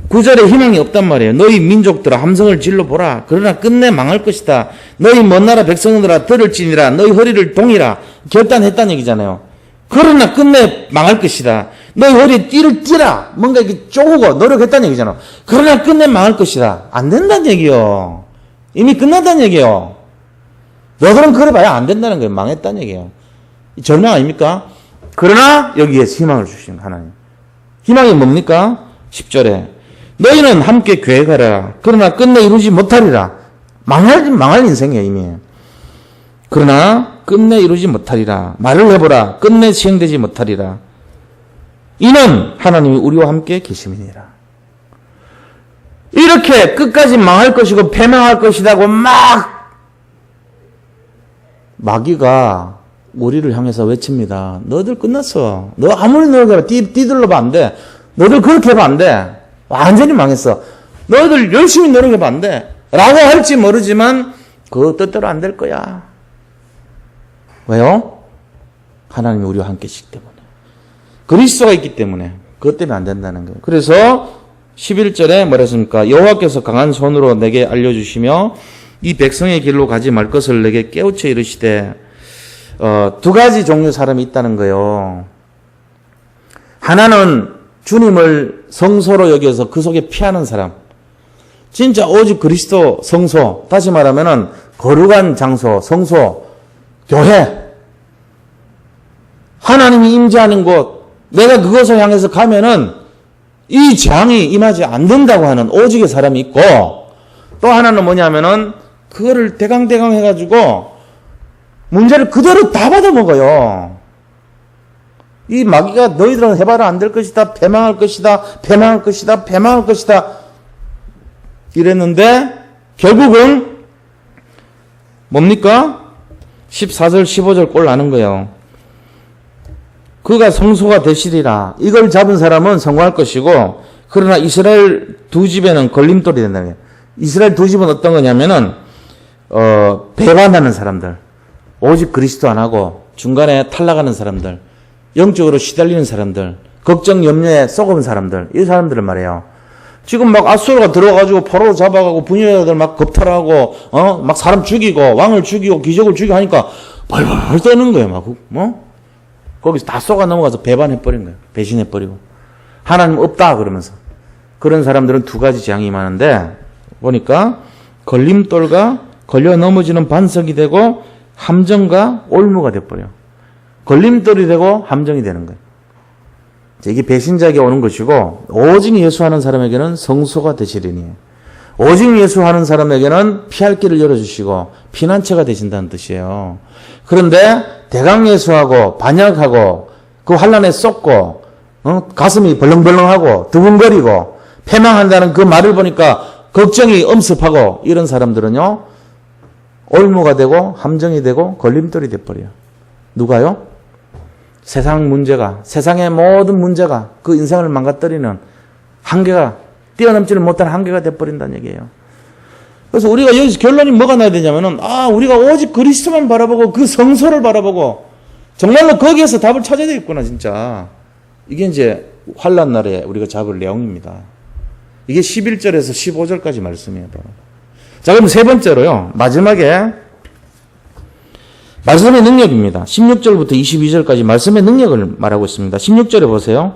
9절에 희망이 없단 말이에요. 너희 민족들아 함성을 질러보라. 그러나 끝내 망할 것이다. 너희 먼 나라 백성들아 들을지니라. 너희 허리를 동이라. 결단했다는 얘기잖아요. 그러나 끝내 망할 것이다. 너희 허리에 띠를 띠라. 뭔가 이렇게 쪼고 노력했다는 얘기잖아요. 그러나 끝내 망할 것이다. 안 된다는 얘기요. 이미 끝났다는 얘기요. 너들은 그래봐야 안 된다는 거예요. 망했다는 얘기예요. 절망 아닙니까? 그러나 여기에서 희망을 주시는 하나님. 희망이 뭡니까? 10절에 너희는 함께 계획하라. 그러나 끝내 이루지 못하리라. 망할 인생이에요, 이미. 그러나 끝내 이루지 못하리라. 말을 해보라. 끝내 시행되지 못하리라. 이는 하나님이 우리와 함께 계심이니라. 이렇게 끝까지 망할 것이고 패망할 것이라고 마귀가 우리를 향해서 외칩니다. 너들 끝났어. 너 아무리 노력해봐. 뛰들러봐 안 돼. 너들 그렇게 해봐 안 돼. 완전히 망했어. 너희들 열심히 노력해봐 안 돼. 라고 할지 모르지만 그 뜻대로 안 될 거야. 왜요? 하나님이 우리와 함께 계시기 때문에. 그리스도가 있기 때문에. 그것 때문에 안 된다는 거예요. 그래서 11절에 뭐라 했습니까? 여호와께서 강한 손으로 내게 알려주시며 이 백성의 길로 가지 말 것을 내게 깨우쳐 이르시되 두 가지 종류 사람이 있다는 거예요. 하나는 주님을 성소로 여겨서 그 속에 피하는 사람. 진짜 오직 그리스도 성소, 다시 말하면은 거룩한 장소, 성소, 교회. 하나님이 임재하는 곳, 내가 그것을 향해서 가면은 이 재앙이 임하지 않는다고 하는 오직의 사람이 있고, 또 하나는 뭐냐면은 그거를 대강대강 해가지고 문제를 그대로 다 받아먹어요. 이 마귀가 너희들은 해봐라 안 될 것이다, 패망할 것이다, 패망할 것이다, 패망할 것이다 이랬는데 결국은 뭡니까? 14절 15절 꼴 나는 거예요. 그가 성소가 되시리라. 이걸 잡은 사람은 성공할 것이고, 그러나 이스라엘 두 집에는 걸림돌이 된다는 거예요. 이스라엘 두 집은 어떤 거냐면은 배반하는 사람들, 오직 그리스도 안 하고 중간에 탈락하는 사람들, 영적으로 시달리는 사람들, 걱정 염려에 썩은 사람들, 이 사람들을 말해요. 지금 막 아수르가 들어가지고 포로 잡아가고 분열자들 막 겁탈하고 막 사람 죽이고 왕을 죽이고 기적을 죽이고 하니까 벌벌 떠는 거예요. 막 거기서 다 쏘가 넘어가서 배반해버린 거예요. 배신해버리고 하나님 없다 그러면서. 그런 사람들은 두 가지 재앙이 임하는데 보니까 걸림돌과 걸려 넘어지는 반석이 되고 함정과 올무가 돼버려요. 걸림돌이 되고 함정이 되는 거예요. 이게 배신자에게 오는 것이고, 오직 예수하는 사람에게는 성소가 되시리니, 오직 예수하는 사람에게는 피할 길을 열어주시고 피난처가 되신다는 뜻이에요. 그런데 대강 예수하고 반역하고 그 환란에 쏟고 가슴이 벌렁벌렁하고 두근거리고 패망한다는 그 말을 보니까 걱정이 엄습하고 이런 사람들은요, 올무가 되고 함정이 되고 걸림돌이 돼버려요. 누가요? 세상 문제가, 세상의 모든 문제가 그 인생을 망가뜨리는 한계가, 뛰어넘지를 못한 한계가 돼버린다는 얘기예요. 그래서 우리가 여기서 결론이 뭐가 나야 되냐면은, 우리가 오직 그리스도만 바라보고 그 성소를 바라보고 정말로 거기에서 답을 찾아야 되겠구나, 진짜. 이게 이제 환란 날에 우리가 잡을 내용입니다. 이게 11절에서 15절까지 말씀이에요. 자, 그럼 세 번째로요, 마지막에 말씀의 능력입니다. 16절부터 22절까지 말씀의 능력을 말하고 있습니다. 16절에 보세요.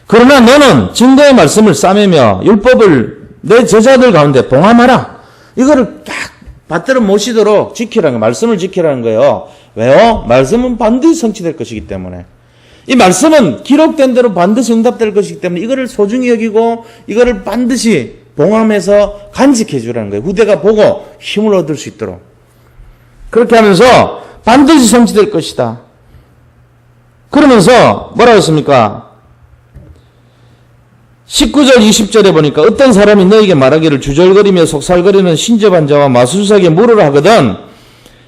그러나 너는 증거의 말씀을 싸매며 율법을 내 제자들 가운데 봉함하라. 이거를 딱 받들어 모시도록 지키라는 거예요. 말씀을 지키라는 거예요. 왜요? 말씀은 반드시 성취될 것이기 때문에. 이 말씀은 기록된 대로 반드시 응답될 것이기 때문에 이거를 소중히 여기고 이거를 반드시 봉함해서 간직해 주라는 거예요. 후대가 보고 힘을 얻을 수 있도록. 그렇게 하면서 반드시 성취될 것이다. 그러면서 뭐라고 했습니까? 19절 20절에 보니까 어떤 사람이 너에게 말하기를 주절거리며 속살거리는 신접한 자와 마술사에게 물으라 하거든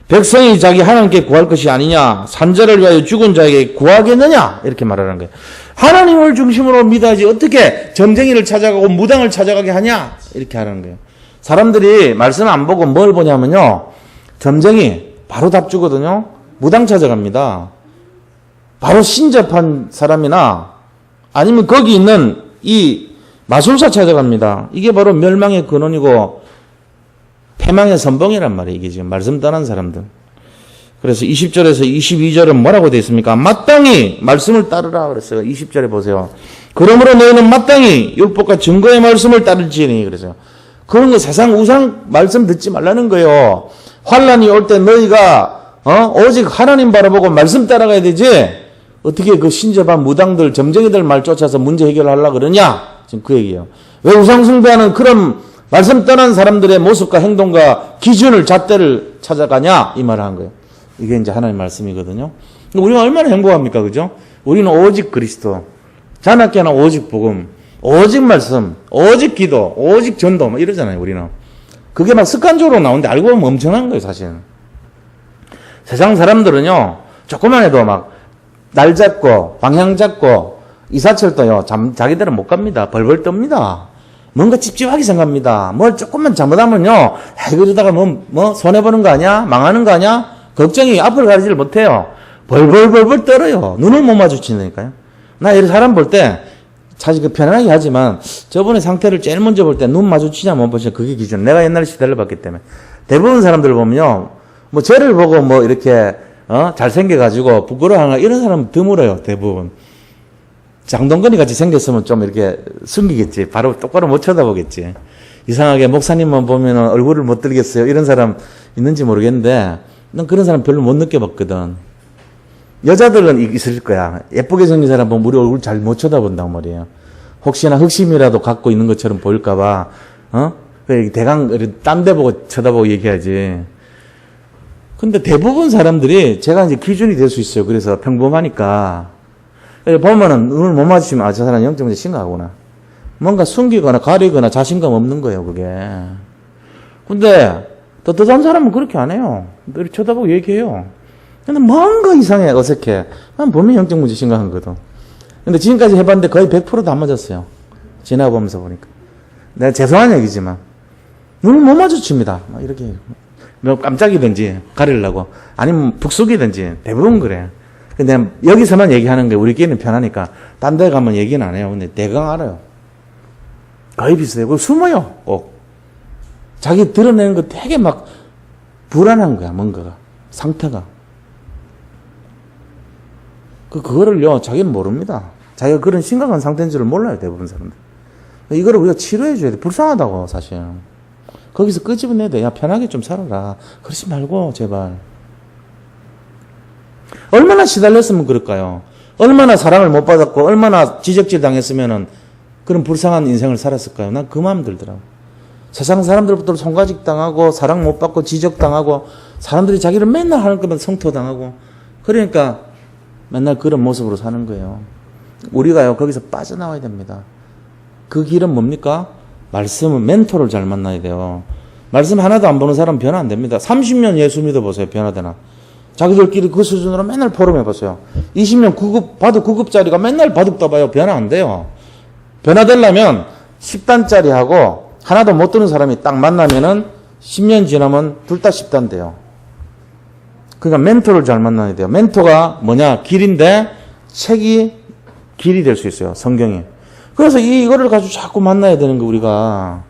백성이 자기 하나님께 구할 것이 아니냐, 산자를 위하여 죽은 자에게 구하겠느냐, 이렇게 말하는 거예요. 하나님을 중심으로 믿어야지 어떻게 점쟁이를 찾아가고 무당을 찾아가게 하냐, 이렇게 하는 거예요. 사람들이 말씀 안 보고 뭘 보냐면요, 점쟁이 바로 답 주거든요. 무당 찾아갑니다. 바로 신접한 사람이나 아니면 거기 있는 이 마술사 찾아갑니다. 이게 바로 멸망의 근원이고 패망의 선봉이란 말이에요. 이게 지금 말씀 떠난 사람들. 그래서 20절에서 22절은 뭐라고 되어 있습니까? 마땅히 말씀을 따르라 그랬어요. 20절에 보세요. 그러므로 너희는 마땅히 율법과 증거의 말씀을 따를지니 그래서요. 그런 거 세상 우상 말씀 듣지 말라는 거예요. 환란이 올 때 너희가 오직 하나님 바라보고 말씀 따라가야 되지, 어떻게 그 신접한 무당들 점쟁이들 말 쫓아서 문제 해결하려고 그러냐, 지금 그 얘기예요. 왜 우상 숭배하는 그런 말씀 떠난 사람들의 모습과 행동과 기준을 잣대를 찾아가냐, 이 말을 한 거예요. 이게 이제 하나님의 말씀이거든요. 우리가 얼마나 행복합니까, 그죠? 우리는 오직 그리스도, 자나깨 하나 오직 복음, 오직 말씀, 오직 기도, 오직 전도, 뭐 이러잖아요, 우리는. 그게 막 습관적으로 나오는데 알고 보면 엄청난 거예요, 사실은. 세상 사람들은요, 조금만 해도 막 날 잡고 방향 잡고 이사철도요, 자기들은 못 갑니다. 벌벌 떱니다. 뭔가 찝찝하게 생각합니다. 뭘 조금만 잘못하면요, 이러다가 뭐 손해보는 거 아니야? 망하는 거 아니야? 걱정이 앞을 가리지를 못해요. 벌벌 떨어요. 눈을 못 마주치니까요. 나 이런 사람 볼 때 사실 편안하게 하지만 저번에 상태를 제일 먼저 볼 때 눈 마주치냐 못 보시냐, 그게 기준. 내가 옛날에 시달려 봤기 때문에. 대부분 사람들 보면요, 뭐 저를 보고 뭐 이렇게 잘생겨가지고 부끄러워하는 이런 사람은 드물어요. 대부분. 장동건이 같이 생겼으면 좀 이렇게 숨기겠지. 바로 똑바로 못 쳐다보겠지. 이상하게 목사님만 보면 얼굴을 못 들겠어요. 이런 사람 있는지 모르겠는데 난 그런 사람 별로 못 느껴봤거든. 여자들은 있을 거야. 예쁘게 생긴 사람 보면 우리 얼굴 잘 못 쳐다본단 말이에요. 혹시나 흑심이라도 갖고 있는 것처럼 보일까봐, 대강, 딴 데 보고 쳐다보고 얘기하지. 근데 대부분 사람들이 제가 이제 기준이 될 수 있어요. 그래서 평범하니까. 보면은 눈을 못 맞추면, 아, 저 사람 영적 문제 심각하구나. 뭔가 숨기거나 가리거나 자신감 없는 거예요, 그게. 근데, 떳떳한 사람은 그렇게 안 해요. 늘 쳐다보고 얘기해요. 근데 뭔가 이상해, 어색해. 난 보면 영적 문제 심각한 거거든. 근데 지금까지 해봤는데 거의 100%도 안 맞았어요. 지나보면서 보니까. 내가 죄송한 얘기지만. 눈을 못 마주칩니다. 막 이렇게. 뭐 깜짝이든지 가리려고. 아니면 북숙이든지 대부분 그래. 근데 여기서만 얘기하는 게 우리끼리는 편하니까 딴 데 가면 얘기는 안 해요. 근데 대강 알아요. 거의 비슷해요. 그리고 숨어요. 꼭. 자기 드러내는 거 되게 막 불안한 거야. 뭔가가. 상태가. 그거를요, 자기는 모릅니다. 자기가 그런 심각한 상태인 줄을 몰라요, 대부분 사람들. 이거를 우리가 치료해줘야 돼. 불쌍하다고, 사실. 거기서 끄집어내야 돼. 야, 편하게 좀 살아라. 그러지 말고, 제발. 얼마나 시달렸으면 그럴까요? 얼마나 사랑을 못 받았고, 얼마나 지적질 당했으면은 그런 불쌍한 인생을 살았을까요? 난 그 마음 들더라고. 세상 사람들부터 손가직 당하고, 사랑 못 받고, 지적 당하고, 사람들이 자기를 맨날 하는 것만 성토 당하고, 그러니까, 맨날 그런 모습으로 사는 거예요. 우리가요, 거기서 빠져나와야 됩니다. 그 길은 뭡니까? 말씀은 멘토를 잘 만나야 돼요. 말씀 하나도 안 보는 사람은 변화 안 됩니다. 30년 예수 믿어보세요, 변화되나. 자기들끼리 그 수준으로 맨날 포럼해보세요. 20년 바둑 9급짜리가 맨날 바둑 떠봐요. 변화 안 돼요. 변화되려면 10단짜리하고 하나도 못 드는 사람이 딱 만나면은 10년 지나면 둘 다 10단 돼요. 그러니까 멘토를 잘 만나야 돼요. 멘토가 뭐냐? 길인데 책이 길이 될 수 있어요. 성경이. 그래서 이거를 가지고 자꾸 만나야 되는 거 우리가.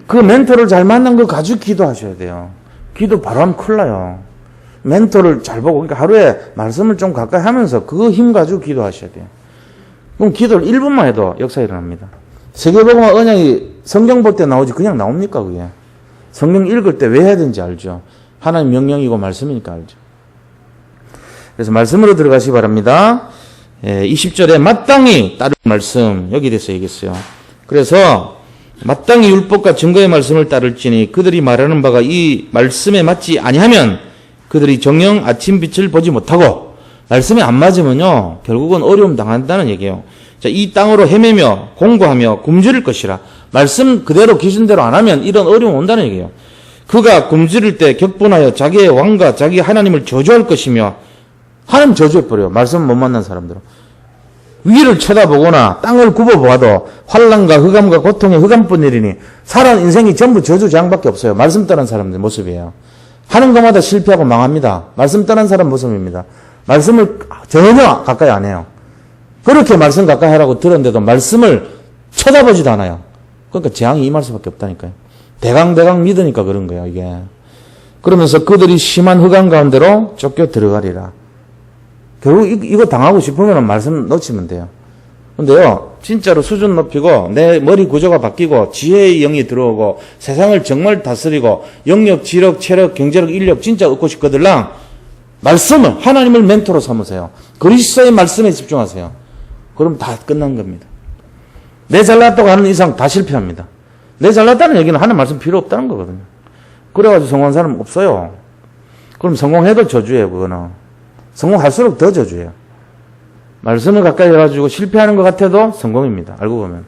그 멘토를 잘 만난 거 가지고 기도하셔야 돼요. 기도 바로 하면 큰일 나요. 멘토를 잘 보고 그러니까 하루에 말씀을 좀 가까이 하면서 그 힘 가지고 기도하셔야 돼요. 그럼 기도를 1분만 해도 역사 일어납니다. 세계복음화 언약이 성경 볼 때 나오지 그냥 나옵니까 그게? 성경 읽을 때 왜 해야 되는지 알죠. 하나님 명령이고 말씀이니까 알죠. 그래서 말씀으로 들어가시기 바랍니다. 20절에 마땅히 따를 말씀 여기 대해서 얘기했어요. 그래서 마땅히 율법과 증거의 말씀을 따를지니 그들이 말하는 바가 이 말씀에 맞지 아니하면 그들이 정녕 아침 빛을 보지 못하고 말씀에 안 맞으면요 결국은 어려움 당한다는 얘기예요. 자, 이 땅으로 헤매며 공고하며 굶주릴 것이라. 말씀 그대로 기준대로 안 하면 이런 어려움 온다는 얘기예요. 그가 굶주릴 때 격분하여 자기의 왕과 자기 하나님을 저주할 것이며 하나님 저주해버려요. 말씀 못 만난 사람들은. 위를 쳐다보거나 땅을 굽어보아도 환난과 흑암과 고통의 흑암뿐이리니 살아온 인생이 전부 저주장밖에 없어요. 말씀 떠난 사람들 모습이에요. 하는 것마다 실패하고 망합니다. 말씀 떠난 사람 모습입니다. 말씀을 전혀 가까이 안 해요. 그렇게 말씀 가까이 하라고 들었는데도 말씀을 쳐다보지도 않아요. 그러니까 재앙이 임할 수밖에 없다니까요. 대강 믿으니까 그런 거예요, 이게. 그러면서 그들이 심한 흑암 가운데로 쫓겨 들어가리라. 결국 이거 당하고 싶으면 말씀 놓치면 돼요. 근데요, 진짜로 수준 높이고, 내 머리 구조가 바뀌고, 지혜의 영이 들어오고, 세상을 정말 다스리고, 영역, 지력, 체력, 경제력, 인력 진짜 얻고 싶거들랑, 말씀을, 하나님을 멘토로 삼으세요. 그리스도의 말씀에 집중하세요. 그럼 다 끝난 겁니다. 내 잘났다고 하는 이상 다 실패합니다. 내 잘났다는 얘기는 하나님 말씀 필요 없다는 거거든요. 그래가지고 성공한 사람 없어요. 그럼 성공해도 저주예요, 그거는. 성공할수록 더 저주예요. 말씀을 가까이 해가지고 실패하는 것 같아도 성공입니다. 알고 보면.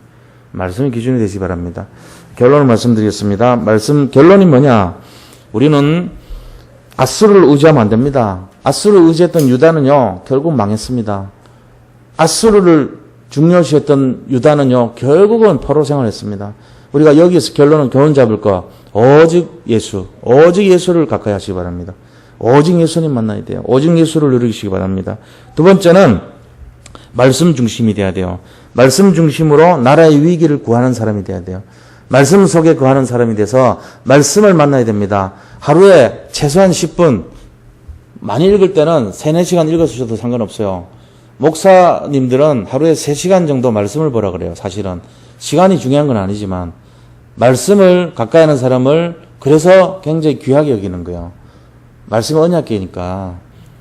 말씀이 기준이 되시기 바랍니다. 결론을 말씀드리겠습니다. 결론이 뭐냐? 우리는 아수르를 의지하면 안 됩니다. 아수르를 의지했던 유다는요, 결국 망했습니다. 아수르를 중요시했던 유다는요, 결국은 포로 생활했습니다. 우리가 여기서 결론은 교훈 잡을 거, 오직 예수를 가까이 하시기 바랍니다. 오직 예수님 만나야 돼요. 오직 예수를 누리시기 바랍니다. 두 번째는 말씀 중심이 돼야 돼요. 말씀 중심으로 나라의 위기를 구하는 사람이 돼야 돼요. 말씀 속에 거하는 사람이 돼서 말씀을 만나야 됩니다. 하루에 최소한 10분, 많이 읽을 때는 3, 4시간 읽어주셔도 상관없어요. 목사님들은 하루에 3시간 정도 말씀을 보라 그래요. 사실은. 시간이 중요한 건 아니지만 말씀을 가까이 하는 사람을 그래서 굉장히 귀하게 여기는 거예요. 말씀은 언약계니까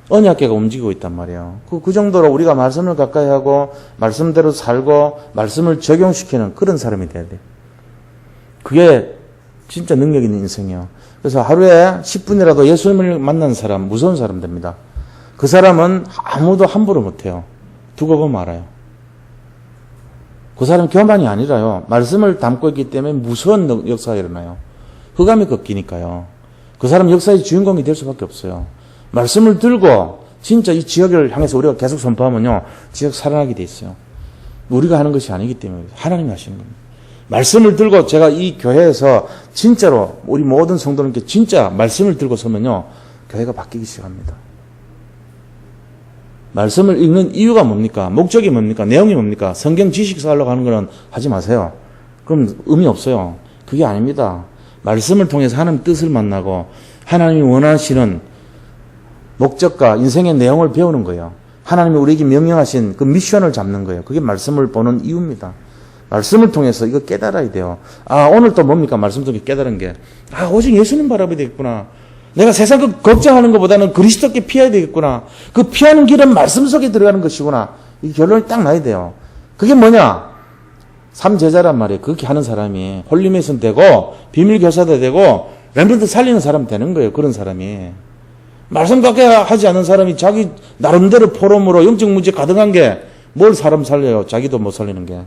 언약궤가 움직이고 있단 말이에요. 그 정도로 우리가 말씀을 가까이 하고 말씀대로 살고 말씀을 적용시키는 그런 사람이 돼야 돼요. 그게 진짜 능력 있는 인생이에요. 그래서 하루에 10분이라도 예수님을 만난 사람, 무서운 사람 됩니다. 그 사람은 아무도 함부로 못해요. 두고 보면 알아요. 그 사람 교만이 아니라요. 말씀을 담고 있기 때문에 무서운 역사가 일어나요. 흑암이 꺾이니까요. 그 사람 역사의 주인공이 될 수밖에 없어요. 말씀을 들고 진짜 이 지역을 향해서 우리가 계속 선포하면요. 지역 살아나게 돼 있어요. 우리가 하는 것이 아니기 때문에 하나님이 하시는 겁니다. 말씀을 들고 제가 이 교회에서 진짜로 우리 모든 성도님께 진짜 말씀을 들고 서면요. 교회가 바뀌기 시작합니다. 말씀을 읽는 이유가 뭡니까? 목적이 뭡니까? 내용이 뭡니까? 성경 지식 쌓으려고 하는 거는 하지 마세요. 그럼 의미 없어요. 그게 아닙니다. 말씀을 통해서 하나님 뜻을 만나고 하나님이 원하시는 목적과 인생의 내용을 배우는 거예요. 하나님이 우리에게 명령하신 그 미션을 잡는 거예요. 그게 말씀을 보는 이유입니다. 말씀을 통해서 이거 깨달아야 돼요. 아, 오늘 또 뭡니까? 말씀 통해 깨달은 게. 아, 오직 예수님 바라봐야 되겠구나. 내가 세상 그 걱정하는 것보다는 그리스도께 피해야 되겠구나. 그 피하는 길은 말씀 속에 들어가는 것이구나. 이 결론이 딱 나야 돼요. 그게 뭐냐? 삼제자란 말이에요. 그렇게 하는 사람이 홀리메이슨 되고 비밀교사도 되고 렘브란트 살리는 사람 되는 거예요. 그런 사람이. 말씀 갖게 하지 않은 사람이 자기 나름대로 포럼으로 영적 문제 가득한 게 뭘 사람 살려요. 자기도 못 살리는 게.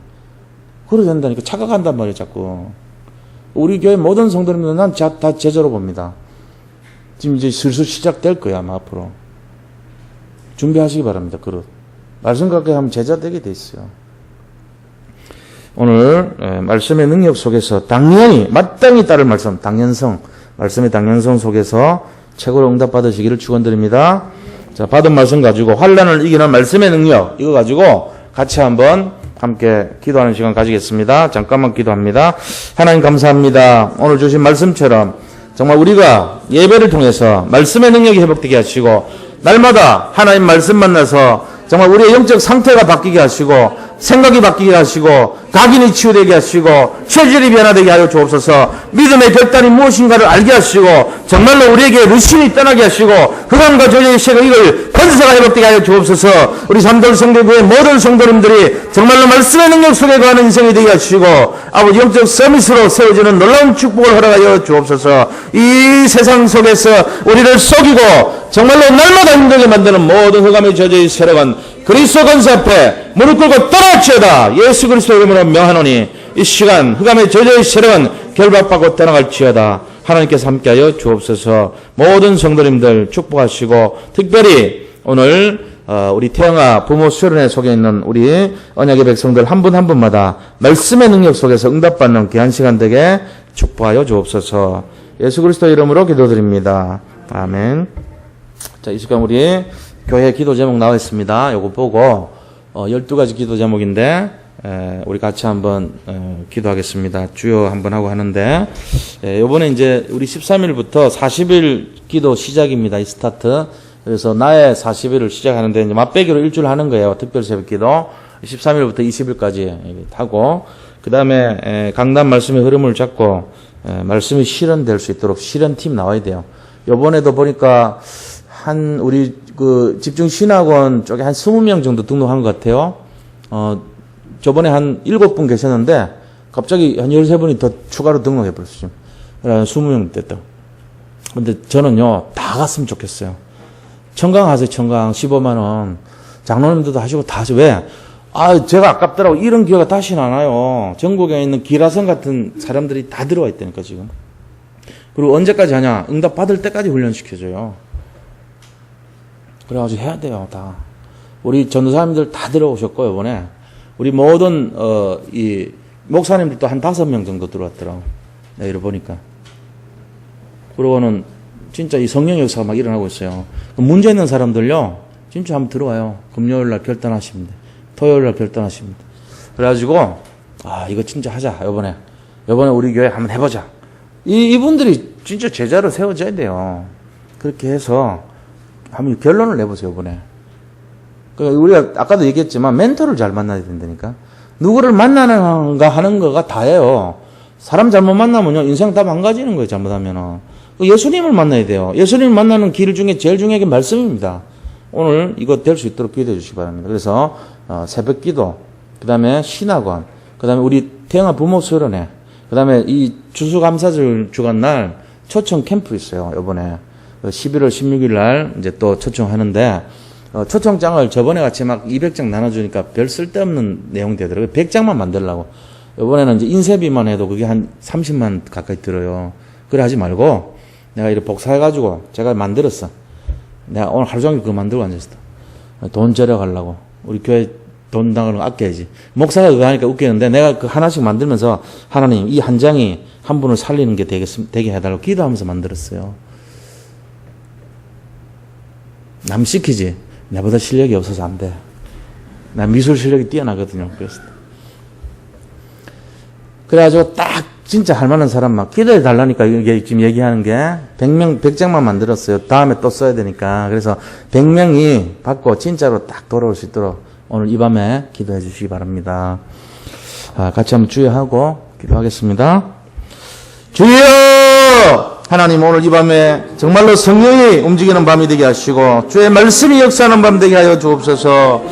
그러야 된다니까. 착각한단 말이에요. 자꾸. 우리 교회 모든 성도님들은 난 다 제자로 봅니다. 지금 이제 슬슬 시작될 거야, 아마 앞으로. 준비하시기 바랍니다, 그릇. 말씀 갖게 하면 제자 되게 돼 있어요. 오늘, 말씀의 능력 속에서 당연히, 마땅히 따를 말씀, 당연성, 말씀의 당연성 속에서 최고로 응답받으시기를 축원드립니다. 자, 받은 말씀 가지고 환난을 이기는 말씀의 능력, 이거 가지고 같이 한번 함께 기도하는 시간 가지겠습니다. 잠깐만 기도합니다. 하나님 감사합니다. 오늘 주신 말씀처럼 정말 우리가 예배를 통해서 말씀의 능력이 회복되게 하시고 날마다 하나님 말씀 만나서 정말 우리의 영적 상태가 바뀌게 하시고 생각이 바뀌게 하시고 각인이 치유되게 하시고 체질이 변화되게 하여 주옵소서. 믿음의 결단이 무엇인가를 알게 하시고 정말로 우리에게 루신이 떠나게 하시고 흑암과 저주의 세력 이걸 권세가 회복되게 하여 주옵소서. 우리 삼돌 성교구의 모든 성도님들이 정말로 말씀의 능력 속에 거하는 인생이 되게 하시고 아버지 영적 서밋으로 세워지는 놀라운 축복을 허락하여 주옵소서. 이 세상 속에서 우리를 속이고 정말로 날마다 힘들게 만드는 모든 흑암의 저주의 세력은 그리스도 권세 앞에 무릎 꿇고 떠나치어다. 예수 그리스도 이름으로 명하노니 이 시간 흑암의 저주의 세력은 결박받고 떠나갈지어다. 하나님께서 함께하여 주옵소서. 모든 성도님들 축복하시고 특별히 오늘 우리 태영아 부모 수련회 속에 있는 우리 언약의 백성들 한 분 한 분마다 말씀의 능력 속에서 응답받는 귀한 시간 되게 축복하여 주옵소서. 예수 그리스도 이름으로 기도드립니다. 아멘. 자, 이 시간 우리 교회 기도 제목 나와 있습니다. 요거 보고 12가지 기도 제목인데 우리 같이 한번 기도하겠습니다. 주여 한번 하고 하는데 요번에 이제 우리 13일부터 40일 기도 시작입니다. 이 스타트. 그래서 나의 40일을 시작하는데 이제 맛배기로 일주일 하는 거예요. 특별 새벽 기도. 13일부터 20일까지 하고 그다음에 강단 말씀의 흐름을 잡고 말씀이 실현될 수 있도록 실현팀 나와야 돼요. 요번에도 보니까 우리 그 집중신학원 쪽에 한 20명 정도 등록한 것 같아요. 저번에 한 7분 계셨는데 갑자기 한 13분이 더 추가로 등록해 버렸어요. 20명 됐다. 근데 저는요, 다 갔으면 좋겠어요. 청강 하세요, 청강. 15만원. 장로님들도 하시고 다 하세요. 왜? 제가 아깝더라고. 이런 기회가 다시는 안 와요. 전국에 있는 기라성 같은 사람들이 다 들어와 있다니까, 지금. 그리고 언제까지 하냐? 응답 받을 때까지 훈련시켜줘요. 그래가지고 해야 돼요, 다. 우리 전도사님들 다 들어오셨고, 이번에. 우리 모든, 이, 목사님들도 한 5명 정도 들어왔더라고. 내일 보니까. 그러고는, 진짜 이 성령 역사가 막 일어나고 있어요. 문제 있는 사람들요, 진짜 한번 들어와요. 금요일날 결단하십니다. 토요일날 결단하십니다. 그래가지고, 이거 진짜 하자, 요번에 우리 교회 한번 해보자. 이분들이 진짜 제자를 세워줘야 돼요. 그렇게 해서, 한번 결론을 내보세요, 이번에. 그러니까 우리가 아까도 얘기했지만 멘토를 잘 만나야 된다니까. 누구를 만나는가 하는 거가 다예요. 사람 잘못 만나면요, 인생 다 망가지는 거예요, 잘못하면은. 예수님을 만나야 돼요. 예수님을 만나는 길 중에 제일 중요한 게 말씀입니다. 오늘 이거 될 수 있도록 기도해 주시기 바랍니다. 그래서 새벽 기도, 그 다음에 신학원, 그 다음에 우리 태영아 부모 수련회, 그 다음에 이 추수감사절 주간날 초청 캠프 있어요. 이번에 11월 16일 날 이제 또 초청하는데 초청장을 저번에 같이 막 200장 나눠주니까 별 쓸데없는 내용 되더라고요. 100장만 만들려고. 이번에는 이제 인쇄비만 해도 그게 한 30만 가까이 들어요. 그래 하지 말고 내가 이렇게 복사해가지고 제가 만들었어. 내가 오늘 하루 종일 그거 만들고 앉았어. 돈 절약하려고. 우리 교회 돈 나가는 거 아껴야지. 목사가 그거 하니까 웃기는데 내가 그 하나씩 만들면서 하나님 이 한 장이 한 분을 살리는 게 되게 해달라고 기도하면서 만들었어요. 남 시키지. 나보다 실력이 없어서 안 돼. 나 미술 실력이 뛰어나거든요. 그래가지고 딱 진짜 할 만한 사람 막 기도해 달라니까 이게 지금 얘기하는 게 100장만 만들었어요. 다음에 또 써야 되니까. 그래서 100명이 받고 진짜로 딱 돌아올 수 있도록 오늘 이 밤에 기도해 주시기 바랍니다. 같이 한번 주여하고 기도하겠습니다. 주여! 하나님 오늘 이 밤에 정말로 성령이 움직이는 밤이 되게 하시고 주의 말씀이 역사하는 밤 되게 하여 주옵소서.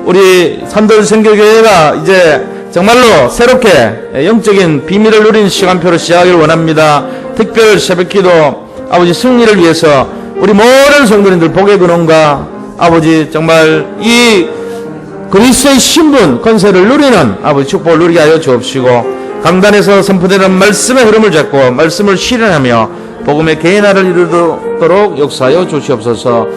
우리 산돌 선교교회가 이제 정말로 새롭게 영적인 비밀을 누리는 시간표를 시작하기를 원합니다. 특별 새벽기도 아버지 승리를 위해서 우리 모든 성도님들 복의 근원과 아버지 정말 이 그리스도의 신분 권세를 누리는 아버지 축복을 누리게 하여 주옵시고 강단에서 선포되는 말씀의 흐름을 잡고 말씀을 실현하며 복음의 개인화를 이루도록 역사하여 주시옵소서.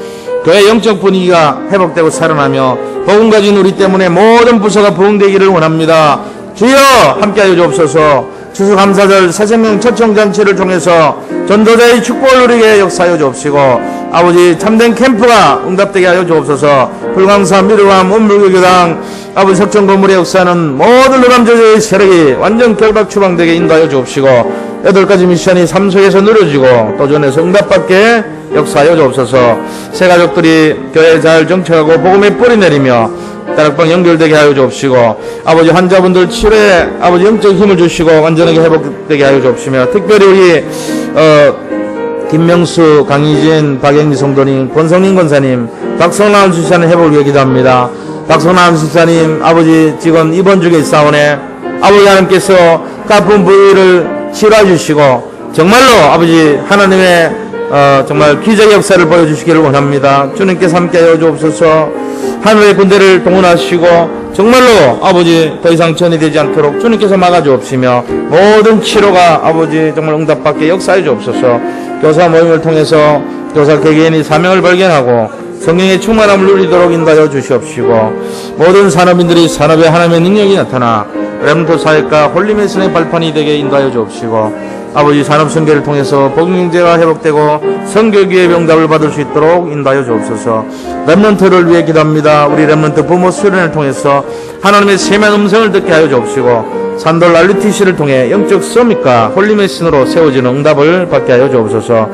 교회 영적 분위기가 회복되고 살아나며 복음 가진 우리 때문에 모든 부서가 부흥되기를 원합니다. 주여 함께하여 주옵소서. 추수감사절 새생명 초청잔치를 통해서 전도자의 축복을 누리게 역사하여 주옵시고 아버지 참된 캠프가 응답되게 하여 주옵소서. 불광사 미르암 온물교교당 아버지 석정 건물의 역사는 모든 르람저주의 세력이 완전 결박 추방되게 인도하여 주옵시고 8가지 미션이 삶 속에서 누려지고 도전에서 응답받게 역사하여 주옵소서. 새 가족들이 교회에 잘 정착하고 복음의 뿌리 내리며 다락방 연결되게 하여 주옵시고 아버지 환자분들 치료에 아버지 영적 힘을 주시고 완전하게 회복되게 하여 주옵시며 특별히 우리 김명수, 강희진, 박영미 성도님, 권성민 권사님, 박성남 수사님 회복을 위해 기도합니다. 박성남 수사님 아버지 지금 입원 중에 있사오네 아버지 하나님께서 가쁜 부위를 치료해 주시고 정말로 아버지 하나님의 정말 기적의 역사를 보여주시기를 원합니다. 주님께서 함께하여 주옵소서. 하늘의 군대를 동원하시고 정말로 아버지 더 이상 전이 되지 않도록 주님께서 막아주옵시며 모든 치료가 아버지 정말 응답받게 역사해 주옵소서. 교사 모임을 통해서 교사 개개인이 사명을 발견하고 성령의 충만함을 누리도록 인도하여 주시옵시고 모든 산업인들이 산업에 하나님의 능력이 나타나 렘넌트 사역과 홀리메슨의 발판이 되게 인도하여 주옵시고 아버지 산업선교를 통해서 복음경제가 회복되고 선교기의 명답을 받을 수 있도록 인도하여 주옵소서. 렘넌트를 위해 기도합니다. 우리 렘넌트 부모 수련을 통해서 하나님의 세미한 음성을 듣게 하여 주옵시고 산돌 RUTC를 통해 영적 서밋과 홀리메신으로 세워지는 응답을 받게 하여 주옵소서.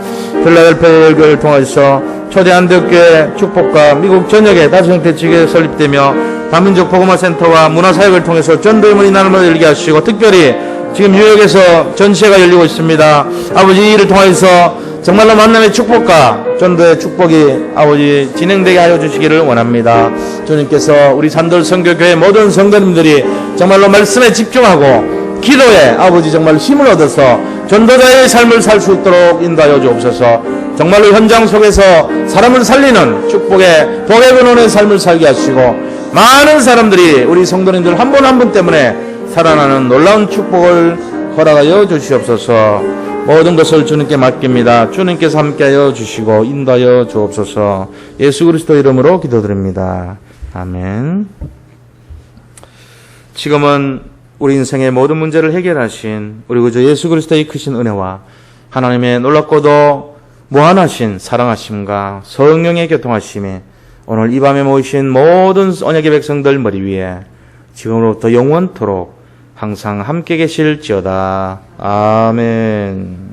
필라델피아 교회를 통해서 초대 안디옥교회 축복과 미국 전역에 다수 형태 지교에 설립되며 다민족 복음화 센터와 문화사역을 통해서 전도의 문이 나눔을 열게 하시고 특별히 지금 뉴욕에서 전시회가 열리고 있습니다. 아버지 이 일을 통해서 정말로 만남의 축복과 전도의 축복이 아버지 진행되게 하여 주시기를 원합니다. 주님께서 우리 산돌 선교교회 모든 성도님들이 정말로 말씀에 집중하고 기도에 아버지 정말 힘을 얻어서 전도자의 삶을 살 수 있도록 인도하여 주옵소서. 정말로 현장 속에서 사람을 살리는 축복의 복의 근원의 삶을 살게 하시고 많은 사람들이 우리 성도님들 한 분 한 분 때문에 살아나는 놀라운 축복을 허락하여 주시옵소서. 모든 것을 주님께 맡깁니다. 주님께서 함께하여 주시고 인도하여 주옵소서. 예수 그리스도 이름으로 기도드립니다. 아멘. 지금은 우리 인생의 모든 문제를 해결하신 우리 구주 예수 그리스도의 크신 은혜와 하나님의 놀랍고도 무한하신 사랑하심과 성령의 교통하심이 오늘 이 밤에 모이신 모든 언약의 백성들 머리 위에 지금으로부터 영원토록 항상 함께 계실지어다. 아멘.